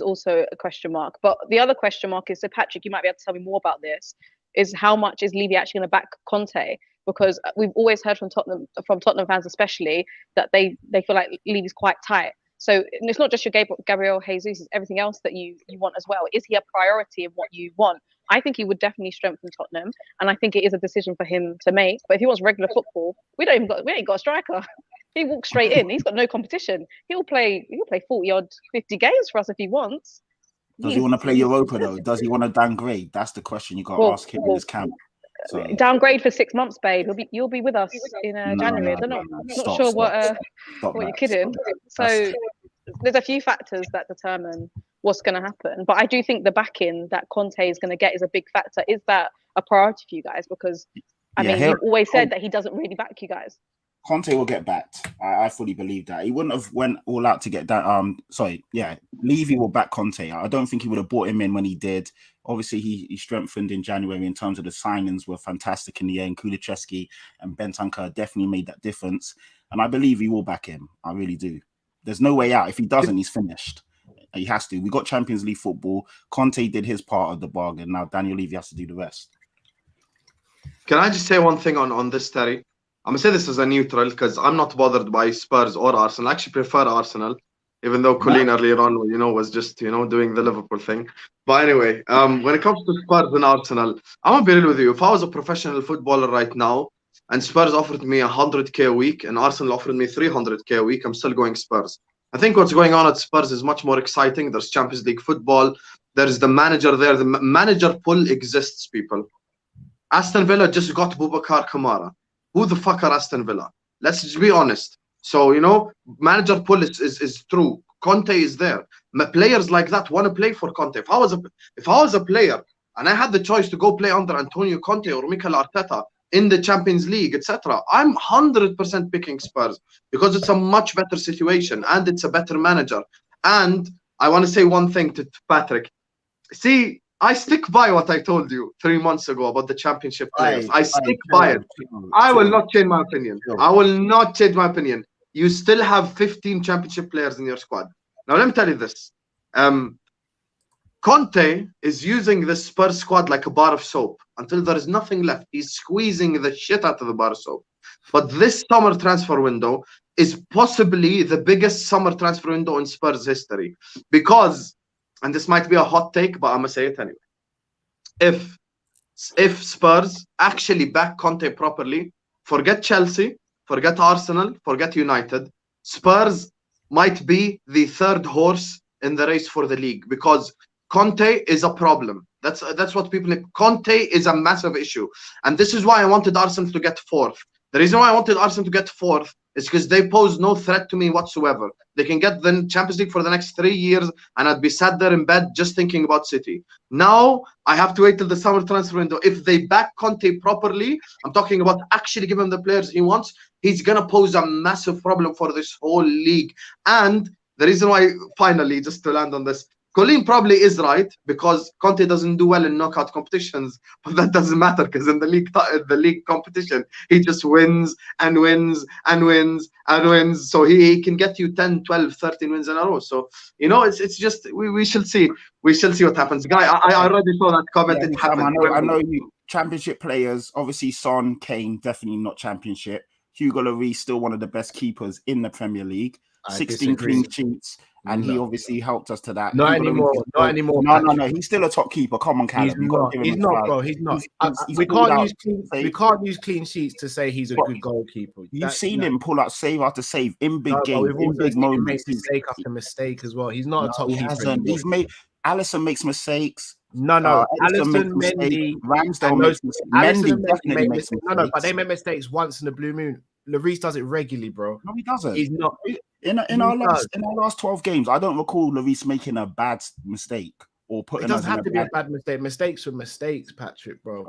also a question mark. But the other question mark is, so Patrick, you might be able to tell me more about this, is how much is Levy actually going to back Conte? Because we've always heard from Tottenham fans especially, that they feel like Levy's quite tight. So it's not just your Gabriel Jesus, it's everything else that you want as well. Is he a priority of what you want? I think he would definitely strengthen Tottenham, and I think it is a decision for him to make. But if he wants regular football, we ain't got a striker. He walks straight in. He's got no competition. He'll play 40 odd 50 games for us if he wants. Does he want to play Europa though? Does he want to downgrade? That's the question you got to ask him in his camp. So, downgrade for 6 months, babe. You'll be with us in January. I'm not sure what you're kidding. So there's a few factors that determine what's going to happen. But I do think the backing that Conte is going to get is a big factor. Is that a priority for you guys? Because I mean, you've always said that he doesn't really back you guys. Conte will get backed. I fully believe that. He wouldn't have went all out to get that. Levy will back Conte. I don't think he would have brought him in when he did. Obviously, he strengthened in January in terms of the signings were fantastic in the end. Kulusevski and Bentancur definitely made that difference. And I believe he will back him. I really do. There's no way out. If he doesn't, he's finished. He has to. We got Champions League football. Conte did his part of the bargain. Now Daniel Levy has to do the rest. Can I just say one thing on this, Terry? I'm going to say this as a neutral because I'm not bothered by Spurs or Arsenal. I actually prefer Arsenal, even though Colleen earlier on, was just, doing the Liverpool thing. But anyway, when it comes to Spurs and Arsenal, I'm going to be real with you. If I was a professional footballer right now and Spurs offered me 100K a week and Arsenal offered me 300K a week, I'm still going Spurs. I think what's going on at Spurs is much more exciting. There's Champions League football. There's the manager there. The manager pull exists, people. Aston Villa just got Boubacar Kamara. Who the fuck are Aston Villa? Let's just be honest. So, manager pull is true. Conte is there. Players like that want to play for Conte. If I was a player and I had the choice to go play under Antonio Conte or Mikel Arteta in the Champions League, etc., I'm 100% picking Spurs because it's a much better situation and it's a better manager. And I want to say one thing to Patrick. See, I stick by what I told you 3 months ago about the championship players. I stick by it. I will not change my opinion. I will not change my opinion. You still have 15 championship players in your squad. Now, let me tell you this. Conte is using the Spurs squad like a bar of soap until there is nothing left. He's squeezing the shit out of the bar of soap. But this summer transfer window is possibly the biggest summer transfer window in Spurs history because, and this might be a hot take, but I'm going to say it anyway. If Spurs actually back Conte properly, forget Chelsea, forget Arsenal, forget United, Spurs might be the third horse in the race for the league because Conte is a problem. That's what people think. Conte is a massive issue. And this is why I wanted Arsenal to get fourth. The reason why I wanted Arsenal to get fourth is because they pose no threat to me whatsoever. They can get the Champions League for the next 3 years and I'd be sat there in bed just thinking about City. Now I have to wait till the summer transfer window. If they back Conte properly, I'm talking about actually give him the players he wants, he's going to pose a massive problem for this whole league. And the reason why, finally, just to land on this, Colleen probably is right because Conte doesn't do well in knockout competitions, but that doesn't matter because in the league competition, he just wins and wins and wins and wins. So he can get you 10, 12, 13 wins in a row. So, it's just, we shall see. We shall see what happens. Guy, I already saw that comment. Yeah, it happened. I know you. Championship players, obviously Son, Kane, definitely not championship. Hugo Lloris, still one of the best keepers in the Premier League. 16 clean sheets. And he obviously helped us to that. Not anymore. Not anymore. No. He's still a top keeper. Come on, Callum. He's not, bro. He's not. We can't use clean sheets to say he's a good goalkeeper. You've seen him pull out save after save in big games, in big moments. He makes mistake after mistake as well. He's not a top keeper. Hasn't. He's made. Alisson makes mistakes. No. Alisson, Mendy, Ramsdale makes mistakes. Mendy definitely makes mistakes. No, but they make mistakes once in the blue moon. Lloris does it regularly, bro. No, he doesn't. He's not. In our last 12 games, I don't recall Lloris making a bad mistake or It putting us doesn't in have a to be a bad. bad mistake. Mistakes are mistakes, Patrick, bro.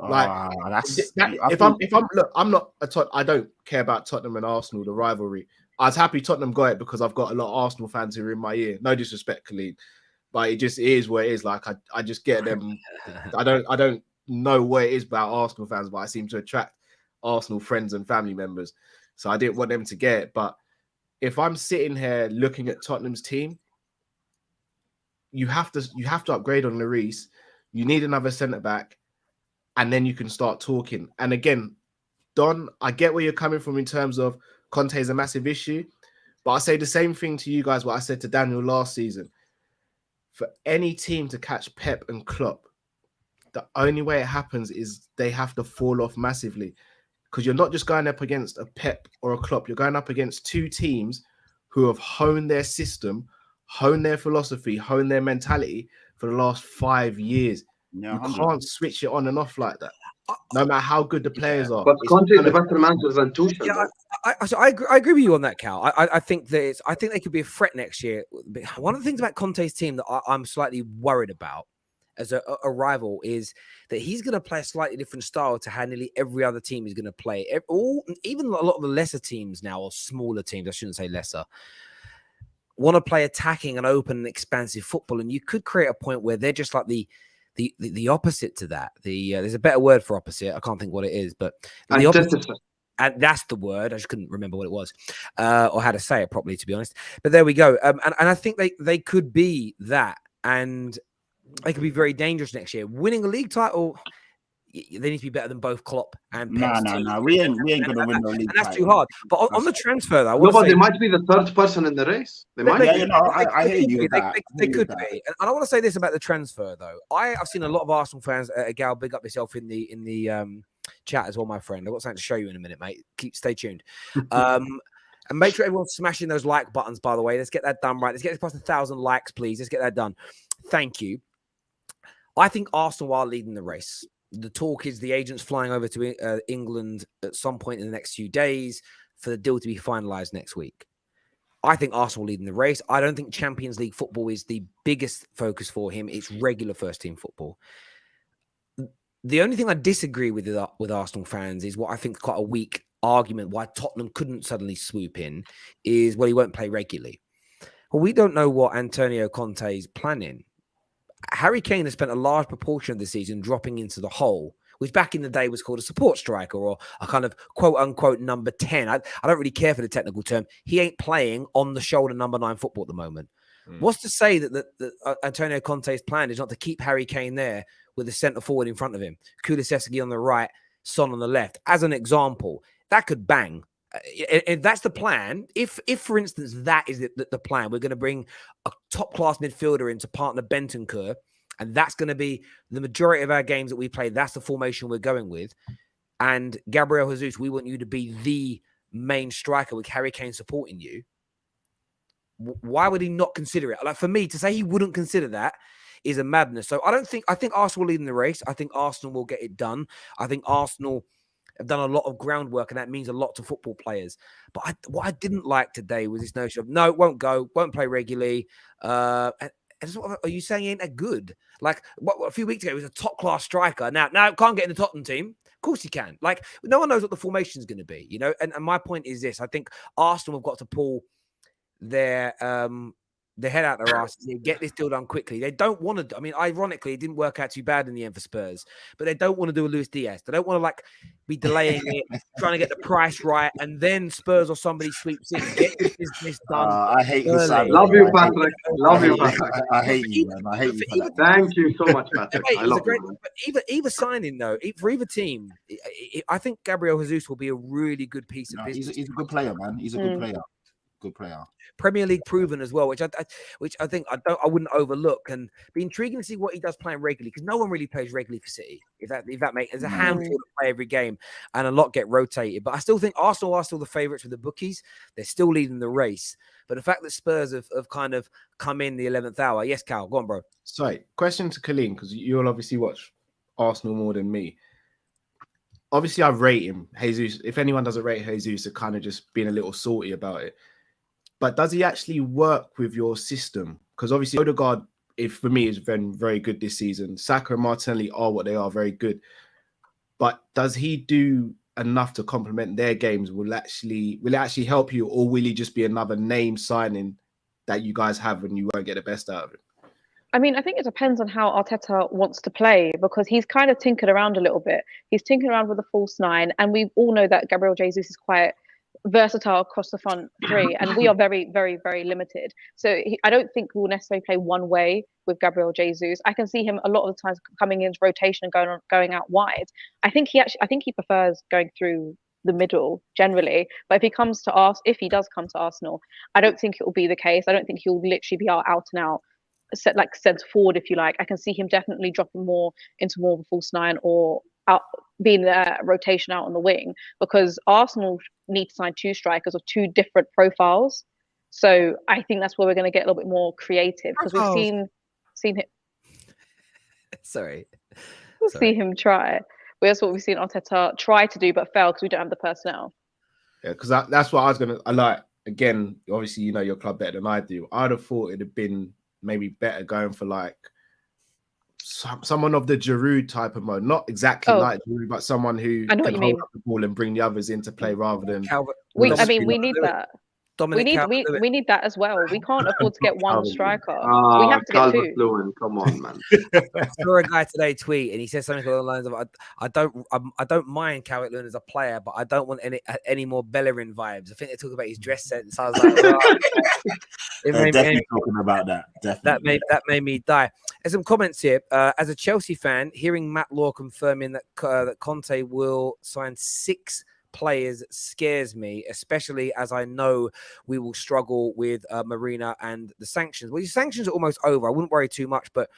That's I if think- I'm look, I'm not I don't care about Tottenham and Arsenal, the rivalry. I was happy Tottenham got it because I've got a lot of Arsenal fans who are in my ear. No disrespect, Khalid, but it just is what it is. Like I just get them. I don't know what it is about Arsenal fans, but I seem to attract Arsenal friends and family members. So I didn't want them to get it. But if I'm sitting here looking at Tottenham's team, you have to upgrade on Lloris. You need another centre back, and then you can start talking. And again, Don, I get where you're coming from in terms of Conte is a massive issue, but I say the same thing to you guys what I said to Daniel last season. For any team to catch Pep and Klopp, the only way it happens is they have to fall off massively, because you're not just going up against a Pep or a Klopp. You're going up against two teams who have honed their system, honed their philosophy, honed their mentality for the last 5 years. Yeah, you 100. can't switch it on and off like that, no matter how good the players are. But It's Conte is gonna- a better manager than Tuchel. Yeah, though. I agree with you on that, Cal. I think that I think they could be a threat next year. One of the things about Conte's team that I'm slightly worried about as a rival is that he's going to play a slightly different style to how nearly every other team is going to play. Even a lot of the lesser teams now, or smaller teams, I shouldn't say lesser, want to play attacking and open and expansive football. And you could create a point where they're just like the opposite to that. There's a better word for opposite. I can't think what it is, but the opposite. And that's the word. I just couldn't remember what it was, or how to say it properly, to be honest. But there we go. And I think they could be that, and they could be very dangerous next year. Winning a league title, they need to be better than both Klopp and Pep's team. No. We ain't gonna win no league. And that's too hard. But on the transfer, though, They might be the third person in the race. They might. I hear you. They could be. And I want to say this about the transfer, though. I've seen a lot of Arsenal fans. Gal, big up yourself in the chat as well, my friend. I've got something to show you in a minute, mate. Stay tuned. And make sure everyone's smashing those like buttons, by the way. Let's get that done right. Let's get this past 1,000 likes, please. Let's get that done. Thank you. I think Arsenal are leading the race. The talk is the agents flying over to England at some point in the next few days for the deal to be finalised next week. I think Arsenal leading the race. I don't think Champions League football is the biggest focus for him. It's regular first-team football. The only thing I disagree with Arsenal fans is what I think is quite a weak argument why Tottenham couldn't suddenly swoop in is, well, he won't play regularly. Well, we don't know what Antonio Conte is planning. Harry Kane has spent a large proportion of the season dropping into the hole, which back in the day was called a support striker or a kind of quote-unquote number 10. I don't really care for the technical term. He ain't playing on the shoulder number 9 football at the moment. What's to say that Antonio Conte's plan is not to keep Harry Kane there with the centre forward in front of him, Kulusevski on the right, Son on the left, as an example? That could bang. If that's the plan, if for instance that is the plan, we're going to bring a top-class midfielder in to partner Bentancur, and that's going to be the majority of our games that we play. That's the formation we're going with. And Gabriel Jesus, we want you to be the main striker with Harry Kane supporting you. Why would he not consider it? Like, for me to say he wouldn't consider that is a madness. So I think Arsenal will lead in the race. I think Arsenal will get it done. I think Arsenal have done a lot of groundwork, and that means a lot to football players. But what I didn't like today was this notion of, no, won't go, won't play regularly. Are you saying he ain't that good? Like, a few weeks ago, he was a top-class striker. Now can't get in the Tottenham team. Of course he can. Like, no one knows what the formation is going to be, you know? And my point is this. I think Arsenal have got to pull their head out their arse and get this deal done quickly. They don't want to. I mean, ironically, it didn't work out too bad in the end for Spurs, but they don't want to do a Luis Diaz. They don't want to be delaying it, trying to get the price right, and then Spurs or somebody sweeps in. Get this business done. I hate you, Sam. Love you, Patrick. Love you, Patrick. I hate you, man. I hate you for that. Thank you so much, Patrick. Mate, I love you. But either signing though, for either team, I think Gabriel Jesus will be a really good piece of business. He's a good player, man. He's a good player. Good player. Premier League proven as well, which I think I wouldn't overlook, and be intriguing to see what he does playing regularly, because no one really plays regularly for City. If that makes, there's a handful that play every game, and a lot get rotated. But I still think Arsenal are still the favourites with the bookies. They're still leading the race. But the fact that Spurs have kind of come in the 11th hour, yes, Cal, go on, bro. Sorry, question to Colleen, because you'll obviously watch Arsenal more than me. Obviously, I rate him, Jesus. If anyone doesn't rate Jesus, they're kind of just being a little salty about it. But does he actually work with your system? Because obviously Odegaard for me, it's been very good this season. Saka and Martinelli are what they are, very good. But does he do enough to complement their games? Will it actually help you, or will he just be another name signing that you guys have and you won't get the best out of it? I mean, I think it depends on how Arteta wants to play, because he's kind of tinkered around a little bit. He's tinkered around with a false nine, and we all know that Gabriel Jesus is quite versatile across the front three, and we are very, very, very limited. So I don't think we'll necessarily play one way with Gabriel Jesus. I can see him a lot of the times coming into rotation and going out wide. I think he prefers going through the middle generally. But if he does come to Arsenal, I don't think it will be the case. I don't think he'll literally be our out and out centre forward, if you like. I can see him definitely dropping more into more of a false nine, or out being the rotation out on the wing, because Arsenal need to sign two strikers of two different profiles. So I think that's where we're going to get a little bit more creative, because we've seen him. Sorry. See him try. That's what we've seen Arteta try to do, but fail because we don't have the personnel. Yeah, because that's what I like. Again, obviously, you know your club better than I do. I'd have thought it'd have been maybe better going for like someone of the Giroud type of mode, not exactly like Giroud, but someone who can hold up the ball and bring the others into play rather than. We need that. We need that as well. We can't afford to get one striker. We have to get two. Come on, man. I saw a guy today tweet, and he said something along the lines of, "I don't mind Calvert-Lewin as a player, but I don't want any more Bellerin vibes." I think they talk about his dress sense. I was like, definitely talking about that. Definitely. That made me die. There's some comments here. As a Chelsea fan, hearing Matt Law confirming that Conte will sign 6 players scares me, especially as I know we will struggle with Marina and the sanctions. Well, the sanctions are almost over. I wouldn't worry too much, but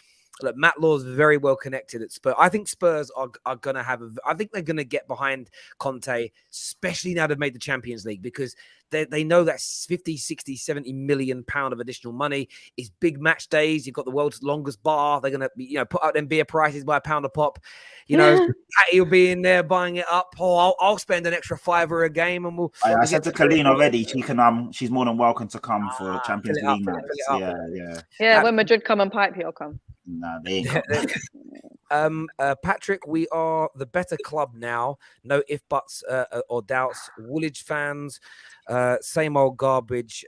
look, Matt Law's very well connected at Spurs. I think Spurs are going to I think they're going to get behind Conte, especially now they've made the Champions League, because they know that 50, 60, 70 million pound of additional money is big match days. You've got the world's longest bar. They're going to put out them beer prices by £1 a pop. He'll be in there buying it up. Oh, I'll spend an extra £5 a game, and I said to Colleen already. She can. She's more than welcome to come for Champions League match. Yeah. When Madrid come and pipe, he'll come. Nah, they ain't. Patrick, we are the better club now. No if, buts, or doubts. Woolwich fans, same old garbage.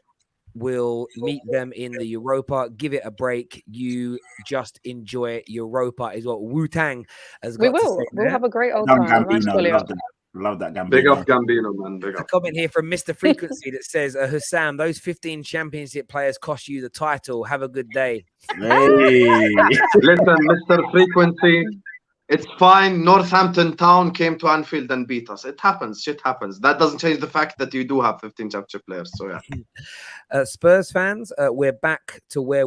We'll meet them in the Europa. Give it a break. You just enjoy Europa, is what Wu-Tang has got. We will. We'll have a great old time. Love that Gambino. Big up Gambino, man. Big up. A comment here from Mr. Frequency that says, Hussam, those 15 championship players cost you the title. Have a good day. Hey. Listen, Mr. Frequency, it's fine. Northampton Town came to Anfield and beat us. It happens. Shit happens. That doesn't change the fact that you do have 15 championship players. So yeah. Spurs fans, we're back to where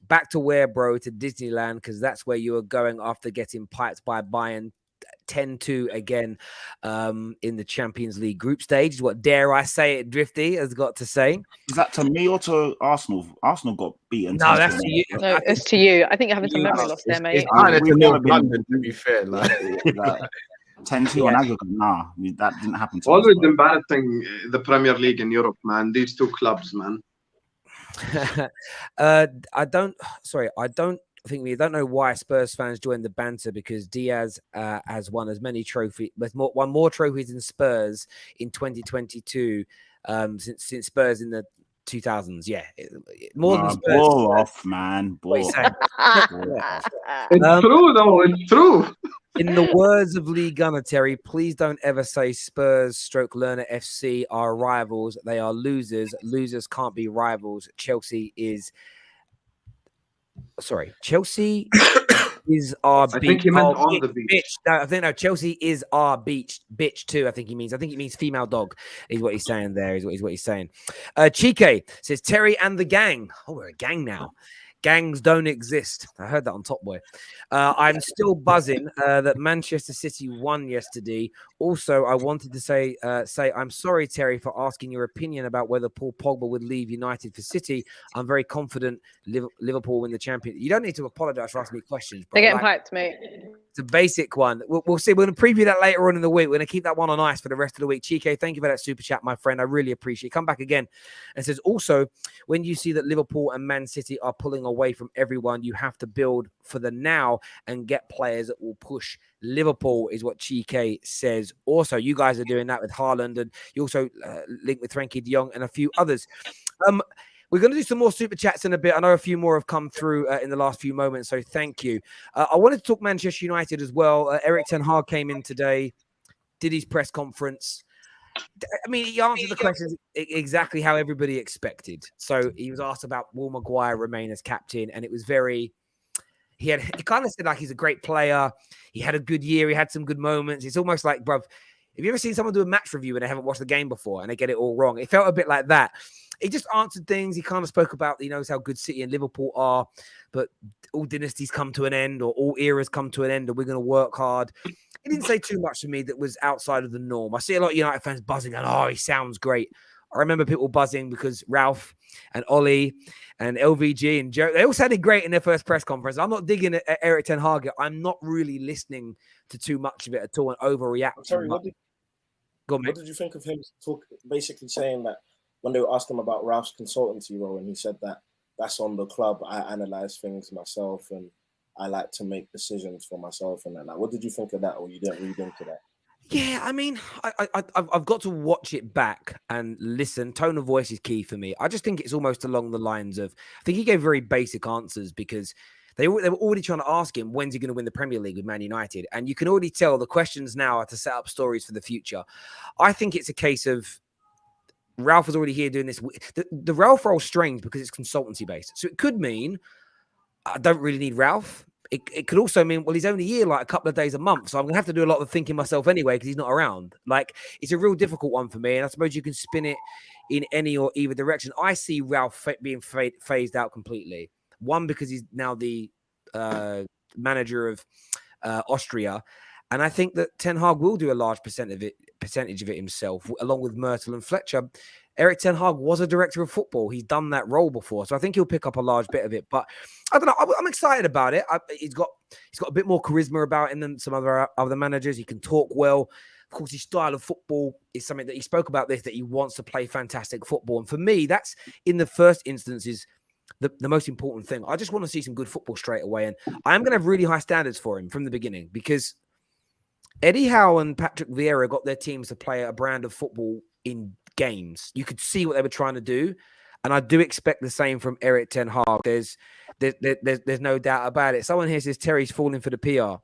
back to where, bro, to Disneyland, because that's where you were going after getting piped by Bayern 10-2 again in the Champions League group stage. Is what, dare I say it, Drifty has got to say. Is that to me or to Arsenal? Arsenal got beaten. No, that's to you. No, it's to you. I think you're having some memory loss there, mate. It's North London, to be fair. 10-2 on aggregate. Nah, that didn't happen to always embarrassing the Premier League in Europe, man. These two clubs, man. I don't know why Spurs fans joined the banter, because Diaz has won as many trophies, won more trophies than Spurs in 2022 since Spurs in the 2000s. Yeah, more than Spurs. Ball off, man. Ball. It's true, though. It's true. In the words of Lee Gunner, Terry, please don't ever say Spurs / Lerner FC are rivals. They are losers. Losers can't be rivals. Chelsea is our beach. I think he meant on the beach. No, Chelsea is our bitch too. I think he means female dog is what he's saying there, is what he's saying. Chike says, Terry and the gang. Oh, we're a gang now. Gangs don't exist. I heard that on Top Boy. I'm still buzzing that Manchester City won yesterday. Also, I wanted to say I'm sorry, Terry, for asking your opinion about whether Paul Pogba would leave United for City. I'm very confident Liverpool win the champion. You don't need to apologize for asking me questions, bro. They're getting piped, mate. It's a basic one. We'll see. We're going to preview that later on in the week. We're going to keep that one on ice for the rest of the week. Chike, thank you for that super chat, my friend. I really appreciate it. Come back again. And says, also, when you see that Liverpool and Man City are pulling away from everyone, you have to build for the now and get players that will push Liverpool, is what Chike says. Also, you guys are doing that with Haaland, and you also link with Frankie de Jong and a few others. We're going to do some more super chats in a bit. I know a few more have come through in the last few moments, so thank you. I wanted to talk Manchester United as well. Erik ten Hag came in today, did his press conference. I mean, he answered the questions exactly how everybody expected. So he was asked about will Maguire remain as captain, and it was very... He kind of said like he's a great player. He had a good year. He had some good moments. It's almost like, bruv, have you ever seen someone do a match review and they haven't watched the game before and they get it all wrong? It felt a bit like that. He just answered things. He kind of spoke about, he knows how good City and Liverpool are, but all dynasties come to an end, or all eras come to an end, and we're going to work hard. He didn't say too much to me that was outside of the norm. I see a lot of United fans buzzing, and oh, he sounds great. I remember people buzzing because Ralph and Ollie and LVG and Joe, they all sounded great in their first press conference. I'm not digging at Erik ten Hag. I'm not really listening to too much of it at all and overreacting. Sorry, what did you think of him basically saying that when they were asking about Ralph's consultancy role, and he said that that's on the club, I analyze things myself and I like to make decisions for myself and that. What did you think of that, or you didn't read into that? Yeah, I mean, I've got to watch it back and listen. Tone of voice is key for me. I just think it's almost along the lines of, I think he gave very basic answers because they were already trying to ask him, when's he going to win the Premier League with Man United? And you can already tell the questions now are to set up stories for the future. I think it's a case of Ralph was already here doing this. The Ralph role's strange because it's consultancy based. So it could mean I don't really need Ralph. It could also mean, well, he's only here like a couple of days a month. So I'm going to have to do a lot of thinking myself anyway because he's not around. Like, it's a real difficult one for me. And I suppose you can spin it in any or either direction. I see Ralph being phased out completely. One, because he's now the manager of Austria. And I think that Ten Hag will do a large percentage of it himself, along with Myrtle and Fletcher. Erik ten Hag was a director of football. He's done that role before. So I think he'll pick up a large bit of it. But I don't know. I'm excited about it. He's got a bit more charisma about him than some other managers. He can talk well. Of course, his style of football is something that he spoke about this, that he wants to play fantastic football. And for me, that's in the first instance is the most important thing. I just want to see some good football straight away. And I'm going to have really high standards for him from the beginning because Eddie Howe and Patrick Vieira got their teams to play a brand of football in games. You could see what they were trying to do. And I do expect the same from Erik ten Hag. There's no doubt about it. Someone here says Terry's falling for the PR.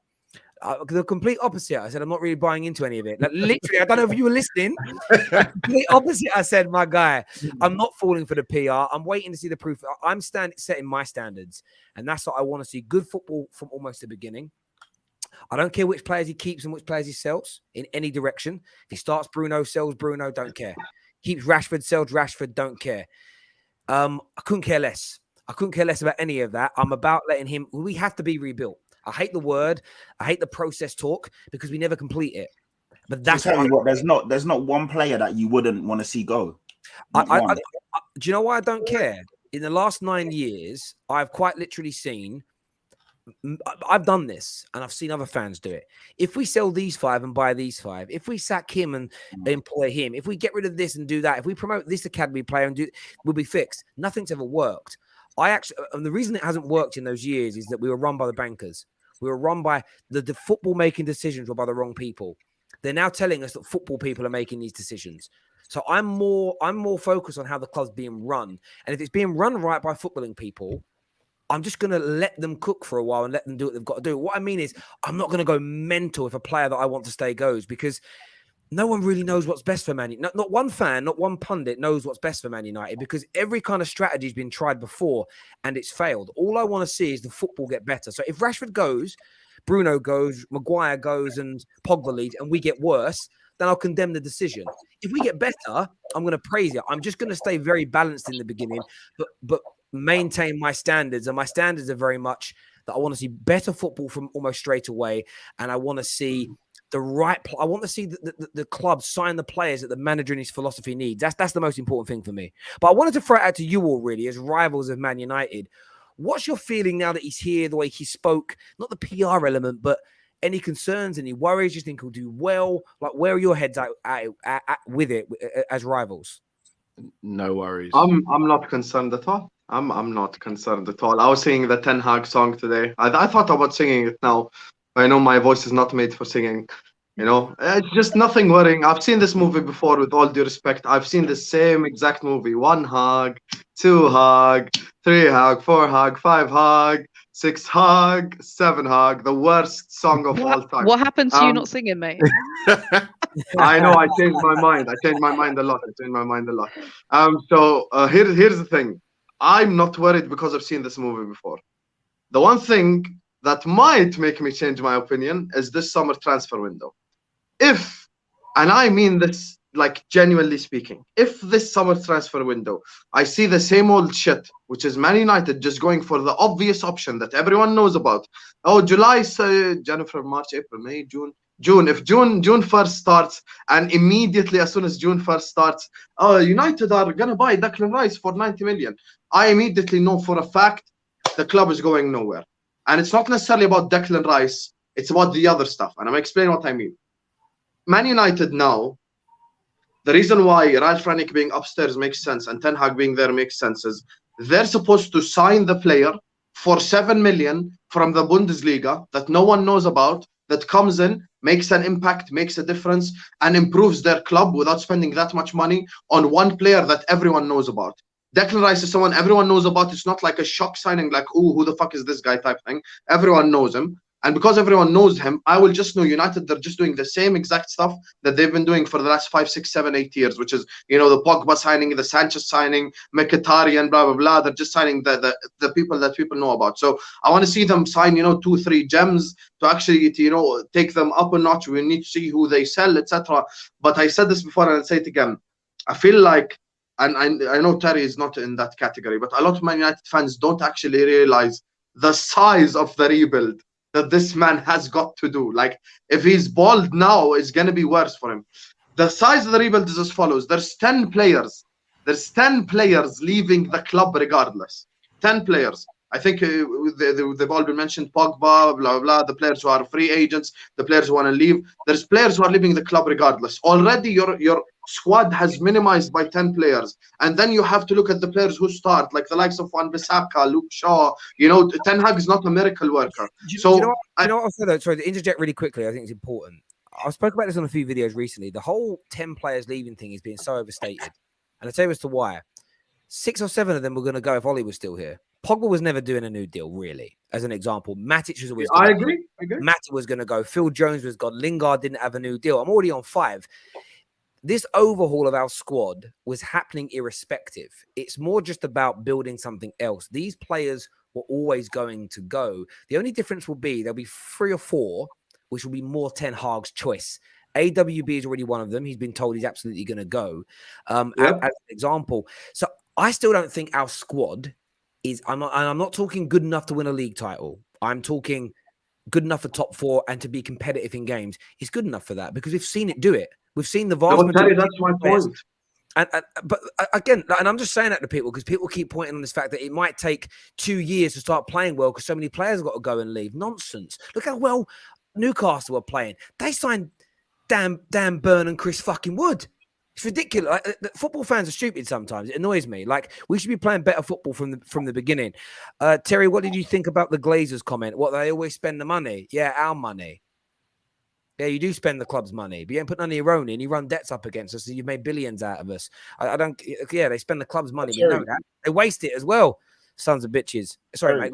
The complete opposite. I said, I'm not really buying into any of it. Like, literally, I don't know if you were listening. The complete opposite. I said, my guy, I'm not falling for the PR. I'm waiting to see the proof. I'm setting my standards. And that's what I want to see. Good football from almost the beginning. I don't care which players he keeps and which players he sells in any direction. If he starts Bruno, sells Bruno, don't care. Keeps Rashford, sells Rashford, don't care. I couldn't care less. I couldn't care less about any of that. I'm about letting him. We have to be rebuilt. I hate the word. I hate the process talk because we never complete it. But that's what there's not one player that you wouldn't want to see go. Do you know why I don't care? In the last 9 years, I've quite literally seen. I've done this and I've seen other fans do it. If we sell these 5 and buy these 5, if we sack him and employ him, if we get rid of this and do that, if we promote this academy player and we'll be fixed. Nothing's ever worked. And the reason it hasn't worked in those years is that we were run by the bankers. We were run by the football making decisions were by the wrong people. They're now telling us that football people are making these decisions. So I'm more focused on how the club's being run. And if it's being run right by footballing people, I'm just going to let them cook for a while and let them do what they've got to do. What I mean is I'm not going to go mental if a player that I want to stay goes because no one really knows what's best for Man United. Not one fan, not one pundit knows what's best for Man United because every kind of strategy has been tried before and it's failed. All I want to see is the football get better. So if Rashford goes, Bruno goes, Maguire goes and Pogba leads and we get worse, then I'll condemn the decision. If we get better, I'm going to praise it. I'm just going to stay very balanced in the beginning. But maintain my standards, and my standards are very much that I want to see better football from almost straight away, and I want to see the right. I want to see the club sign the players that the manager and his philosophy needs. That's the most important thing for me. But I wanted to throw it out to you all, really, as rivals of Man United. What's your feeling now that he's here? The way he spoke, not the PR element, but any concerns, any worries? You think he'll do well? Like, where are your heads at with it as rivals? No worries. I'm not concerned at all. I'm not concerned at all. I was singing the Ten Hag song today. I thought about singing it now. I know my voice is not made for singing. You know, it's just nothing worrying. I've seen this movie before, with all due respect. I've seen the same exact movie. 1 hug, 2 hug, 3 hug, 4 hug, 5 hug, 6 hug, 7 hug. The worst song of all time. What happened to you not singing, mate? I know. I changed my mind. I changed my mind a lot. So here's the thing. I'm not worried because I've seen this movie before. The one thing that might make me change my opinion is this summer transfer window. If, and I mean this like genuinely speaking, if this summer transfer window, I see the same old shit, which is Man United just going for the obvious option that everyone knows about. Oh, July, January, March, April, May, June. If June 1st starts, and immediately as soon as June 1st starts, United are gonna buy Declan Rice for 90 million. I immediately know for a fact the club is going nowhere. And it's not necessarily about Declan Rice, it's about the other stuff. And I'm explaining what I mean. Man United now, the reason why Ralf Rangnick being upstairs makes sense and Ten Hag being there makes sense is they're supposed to sign the player for 7 million from the Bundesliga that no one knows about, that comes in, makes an impact, makes a difference, and improves their club without spending that much money on one player that everyone knows about. Declan Rice is someone everyone knows about. It's not like a shock signing, like, ooh, who the fuck is this guy type thing. Everyone knows him. And because everyone knows him, I will just know United, they're just doing the same exact stuff that they've been doing for the last 5, 6, 7, 8 years, which is, you know, the Pogba signing, the Sanchez signing, Mkhitaryan, blah, blah, blah. They're just signing the people that people know about. So I want to see them sign, 2, 3 gems to actually, take them up a notch. We need to see who they sell, etc. But I said this before and I'll say it again. I feel like, and I know Terry is not in that category, but a lot of Man United fans don't actually realize the size of the rebuild that this man has got to do. Like, if he's bald now, it's going to be worse for him. The size of the rebuild is as follows. There's 10 players. There's 10 players leaving the club regardless. 10 players. I think they've all been mentioned. Pogba, blah, blah, the players who are free agents, the players who want to leave. There's players who are leaving the club regardless. Already your squad has minimized by 10 players. And then you have to look at the players who start, like the likes of Wan-Bissaka, Luke Shaw. Ten Hag is not a miracle worker. So, you know what I'll say though? Sorry, to interject really quickly, I think it's important. I spoke about this on a few videos recently. The whole 10 players leaving thing is being so overstated. And I'll tell you as to why. 6 or 7 of them were going to go if Ollie was still here. Pogba was never doing a new deal, really. As an example, Matic was always. I agree. Matic was going to go. Phil Jones was gone. Lingard didn't have a new deal. I'm already on 5. This overhaul of our squad was happening irrespective. It's more just about building something else. These players were always going to go. The only difference will be there'll be 3 or 4, which will be more Ten Hag's choice. AWB is already one of them. He's been told he's absolutely going to go. As an example. So I still don't think our squad is, I'm not talking good enough to win a league title. I'm talking good enough for top 4 and to be competitive in games. It's good enough for that because we've seen it do it. We've seen the vast majority. That's my point. But again, and I'm just saying that to people because people keep pointing on this fact that it might take 2 years to start playing well because so many players have got to go and leave. Nonsense. Look how well Newcastle are playing. They signed Dan Burn and Chris fucking Wood. It's ridiculous. Football fans are stupid sometimes. It annoys me. Like, we should be playing better football from the beginning. Terry, what did you think about the Glazers comment? What, they always spend the money? Yeah, our money. Yeah, you do spend the club's money, but you ain't put none of your own in. You run debts up against us, so you've made billions out of us. I don't. Yeah, they spend the club's money. We know that. They waste it as well. Sons of bitches. Sorry, mate.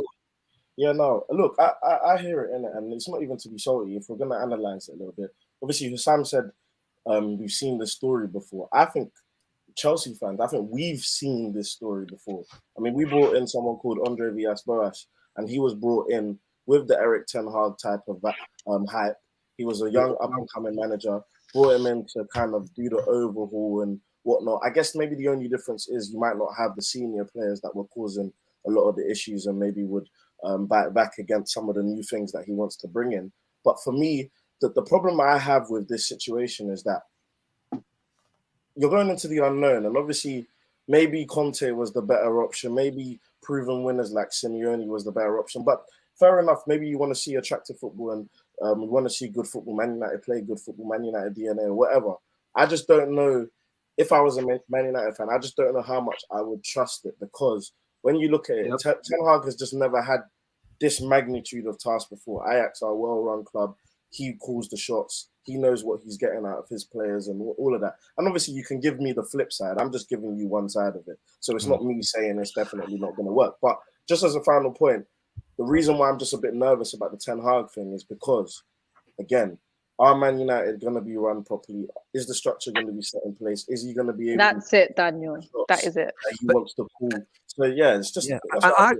Yeah, no. Look, I hear it, innit? And it's not even to be salty. If we're gonna analyze it a little bit, obviously, Sam said we've seen this story before. I think Chelsea fans, I think we've seen this story before. I mean, we brought in someone called Andre Villas-Boas, and he was brought in with the Erik Ten Hag type of hype. He was a young up-and-coming manager, brought him in to kind of do the overhaul and whatnot. I guess maybe the only difference is you might not have the senior players that were causing a lot of the issues and maybe would back against some of the new things that he wants to bring in. But for me, the problem I have with this situation is that you're going into the unknown, and obviously maybe Conte was the better option, maybe proven winners like Simeone was the better option, but fair enough, maybe you want to see attractive football and you want to see good football, Man United play good football, Man United DNA or whatever. I just don't know, if I was a Man United fan, I just don't know how much I would trust it, because when you look at it, Ten Hag has just never had this magnitude of task before. Ajax are a well-run club. He calls the shots. He knows what he's getting out of his players and all of that. And obviously, you can give me the flip side. I'm just giving you one side of it. So it's not me saying it's definitely not going to work. But just as a final point, the reason why I'm just a bit nervous about the Ten Hag thing is because, again, are Man United going to be run properly? Is the structure going to be set in place? Is he going to be able That's it, Daniel. That is it. that he wants to pull? So yeah, it's just I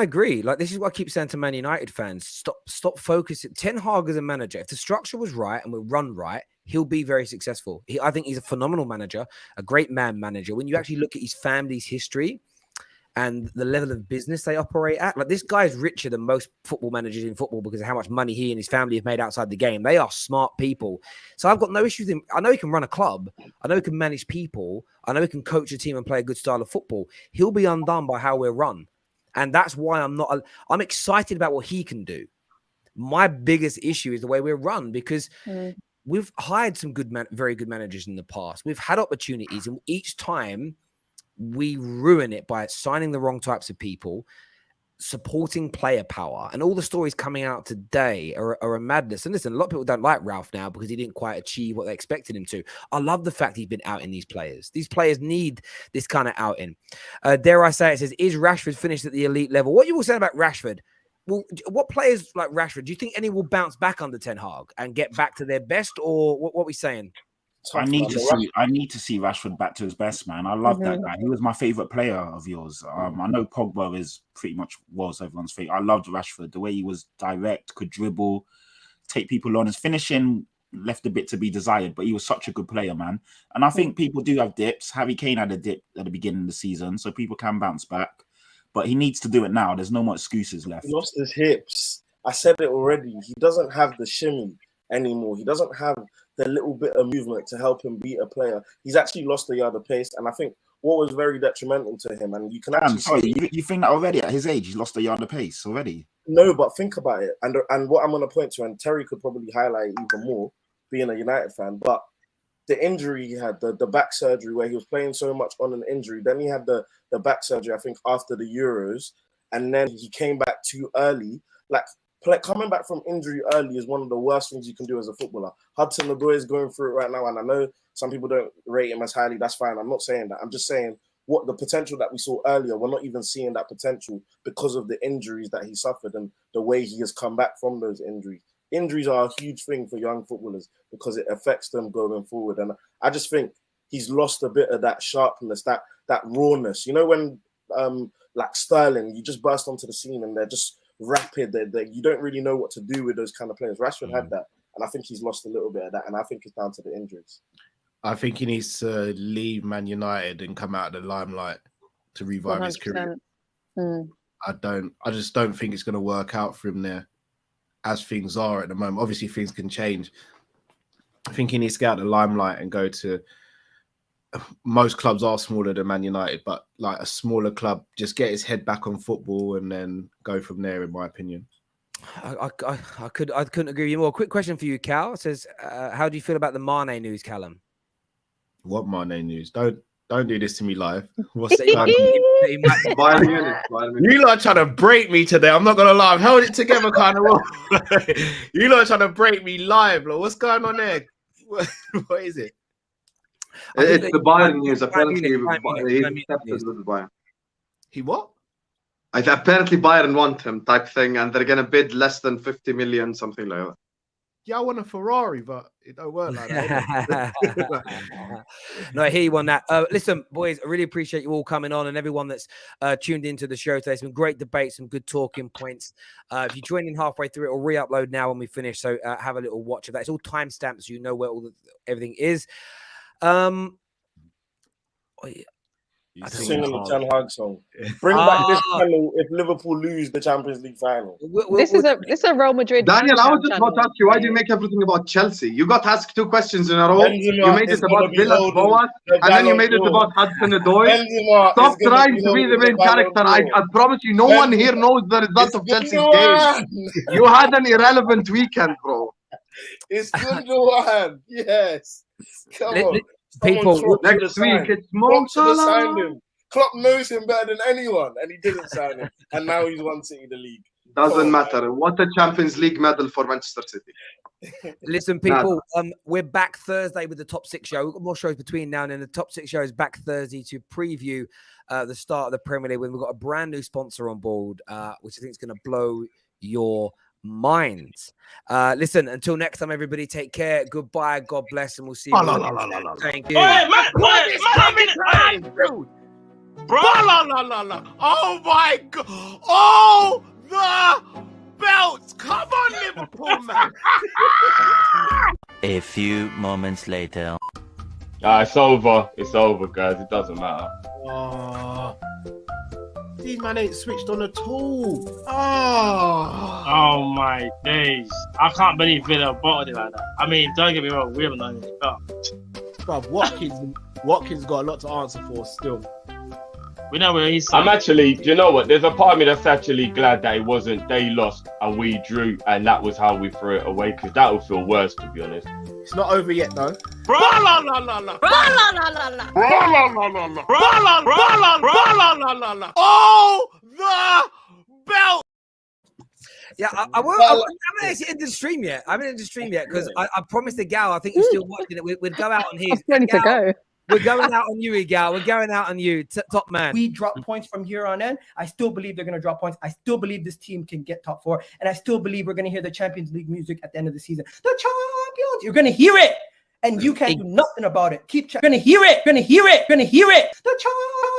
agree. Like, this is what I keep saying to Man United fans: stop focusing. Ten Hag as a manager, if the structure was right and we're run right, he'll be very successful. I think he's a phenomenal manager, a great man manager. When you actually look at his family's history and the level of business they operate at, like, this guy is richer than most football managers in football because of how much money he and his family have made outside the game. They are smart people. So I've got no issue with him. I know he can run a club. I know he can manage people. I know he can coach a team and play a good style of football. He'll be undone by how we're run. And that's why I'm excited about what he can do. My biggest issue is the way we're run, because we've hired some very good managers in the past. We've had opportunities, and each time we ruin it by signing the wrong types of people, supporting player power, and all the stories coming out today are a madness. And listen, a lot of people don't like Ralph now because he didn't quite achieve what they expected him to. I love the fact he's been outing these players. These players need this kind of outing. Dare I say it, says, is Rashford finished at the elite level? What you were saying about Rashford? Well, what players like Rashford, do you think any will bounce back under Ten Hag and get back to their best, or what are we saying? I need to see Rashford back to his best, man. I love that guy. He was my favorite player of yours. I know Pogba is pretty much was everyone's favorite. I loved Rashford, the way he was direct, could dribble, take people on. His finishing left a bit to be desired, but he was such a good player, man. And I think people do have dips. Harry Kane had a dip at the beginning of the season, so people can bounce back. But he needs to do it now. There's no more excuses left. He lost his hips. I said it already. He doesn't have the shimmy anymore. He doesn't have the little bit of movement to help him beat a player. He's actually lost a yard of pace, and I think what was very detrimental to him, and you can actually you think that already at his age he's lost a yard of pace already? No, but think about it, and what I'm going to point to, and Terry could probably highlight even more, being a United fan, but the injury he had, the back surgery where he was playing so much on an injury, then he had the back surgery, I think, after the Euros, and then he came back too early. Coming back from injury early is one of the worst things you can do as a footballer. Hudson-Odoi is going through it right now, and I know some people don't rate him as highly. That's fine. I'm not saying that. I'm just saying what the potential that we saw earlier, we're not even seeing that potential because of the injuries that he suffered and the way he has come back from those injuries. Injuries are a huge thing for young footballers because it affects them going forward. And I just think he's lost a bit of that sharpness, that rawness. You know, when like Sterling, you just burst onto the scene and they're just rapid, that you don't really know what to do with those kind of players. Rashford had that, and I think he's lost a little bit of that, and I think it's down to the injuries. I think he needs to leave Man United and come out of the limelight to revive 100%. His career. I just don't think it's going to work out for him there as things are at the moment. Obviously things can change. I think he needs to get out of the limelight and go to, most clubs are smaller than Man United, but like a smaller club, just get his head back on football and then go from there, in my opinion. I couldn't agree with you more. Quick question for you, Cal. It says, how do you feel about the Mane news, Callum? What Mane news? Don't do this to me live. What's that? You lot trying to break me today. I'm not gonna lie. I've held it together kind of well. You lot trying to break me live. Like, what's going on there? What is it? It's the Bayern news. Apparently, he's accepted with Bayern. He what? Apparently, Bayern want him type thing, and they're gonna bid less than 50 million, something like that. Yeah, I want a Ferrari, but it don't work like that. No, I hear you on that. Listen, boys, I really appreciate you all coming on and everyone that's tuned into the show today. Some great debates, some good talking points. If you join in halfway through, it'll re-upload now when we finish. So have a little watch of that. It's all timestamped, so you know where everything is. He's singing the Ten Hag song. Bring back this panel if Liverpool lose the Champions League final. This is a Real Madrid. Daniel, I was just channel. about to ask you, why do you make everything about Chelsea? You got asked 2 questions in a row. Benzema You made is it about gonna be Villas holding Boas, the and then you Ballon made it d'Or. about Hudson-Odoi. Benzema Stop is gonna trying be to be the holding main the Ballon character. d'Or. I promise you, no one here knows the result of Chelsea's game. You had an irrelevant weekend, bro. It's Gundogan. Yes. Come on. People, next week it's Klopp should have signed Montana. him. Klopp knows him better than anyone, and he didn't sign him. And now he's won City the league. Doesn't matter. What a Champions League medal for Manchester City. Listen, people, we're back Thursday with the Top 6 show. We've got more shows between now and then. The Top 6 show is back Thursday to preview the start of the Premier League when we've got a brand new sponsor on board, which I think is going to blow your minds. Listen, until next time, everybody, take care. Goodbye. God bless, and we'll see you. Thank you. Hey, man, what is coming? Bro, oh my God! Oh, the belt! Come on, Liverpool, man! A few moments later. It's over. It's over, guys. It doesn't matter. Oh, these man ain't switched on at all. Oh my days! I can't believe Villa bottled it like that. I mean, don't get me wrong, we haven't done anything. Bruv, Watkins got a lot to answer for still. We know where he's. I'm actually, do you know what? There's a part of me that's actually glad that it wasn't they lost and we drew, and that was how we threw it away, because that would feel worse, to be honest. It's not over yet, though. Oh, the belt! Yeah, I haven't actually ended the stream yet. I haven't ended the stream yet because I promised the gal, I think you're still watching it, we'd go out on his. Ready to go. We're going out on you, Gal. We're going out on you, top man. We drop points from here on in. I still believe they're going to drop points. I still believe this team can get top 4. And I still believe we're going to hear the Champions League music at the end of the season. The champions! You're going to hear it. And you can't do nothing about it. Keep going to hear it. Going to hear it. Going to hear it. The champions!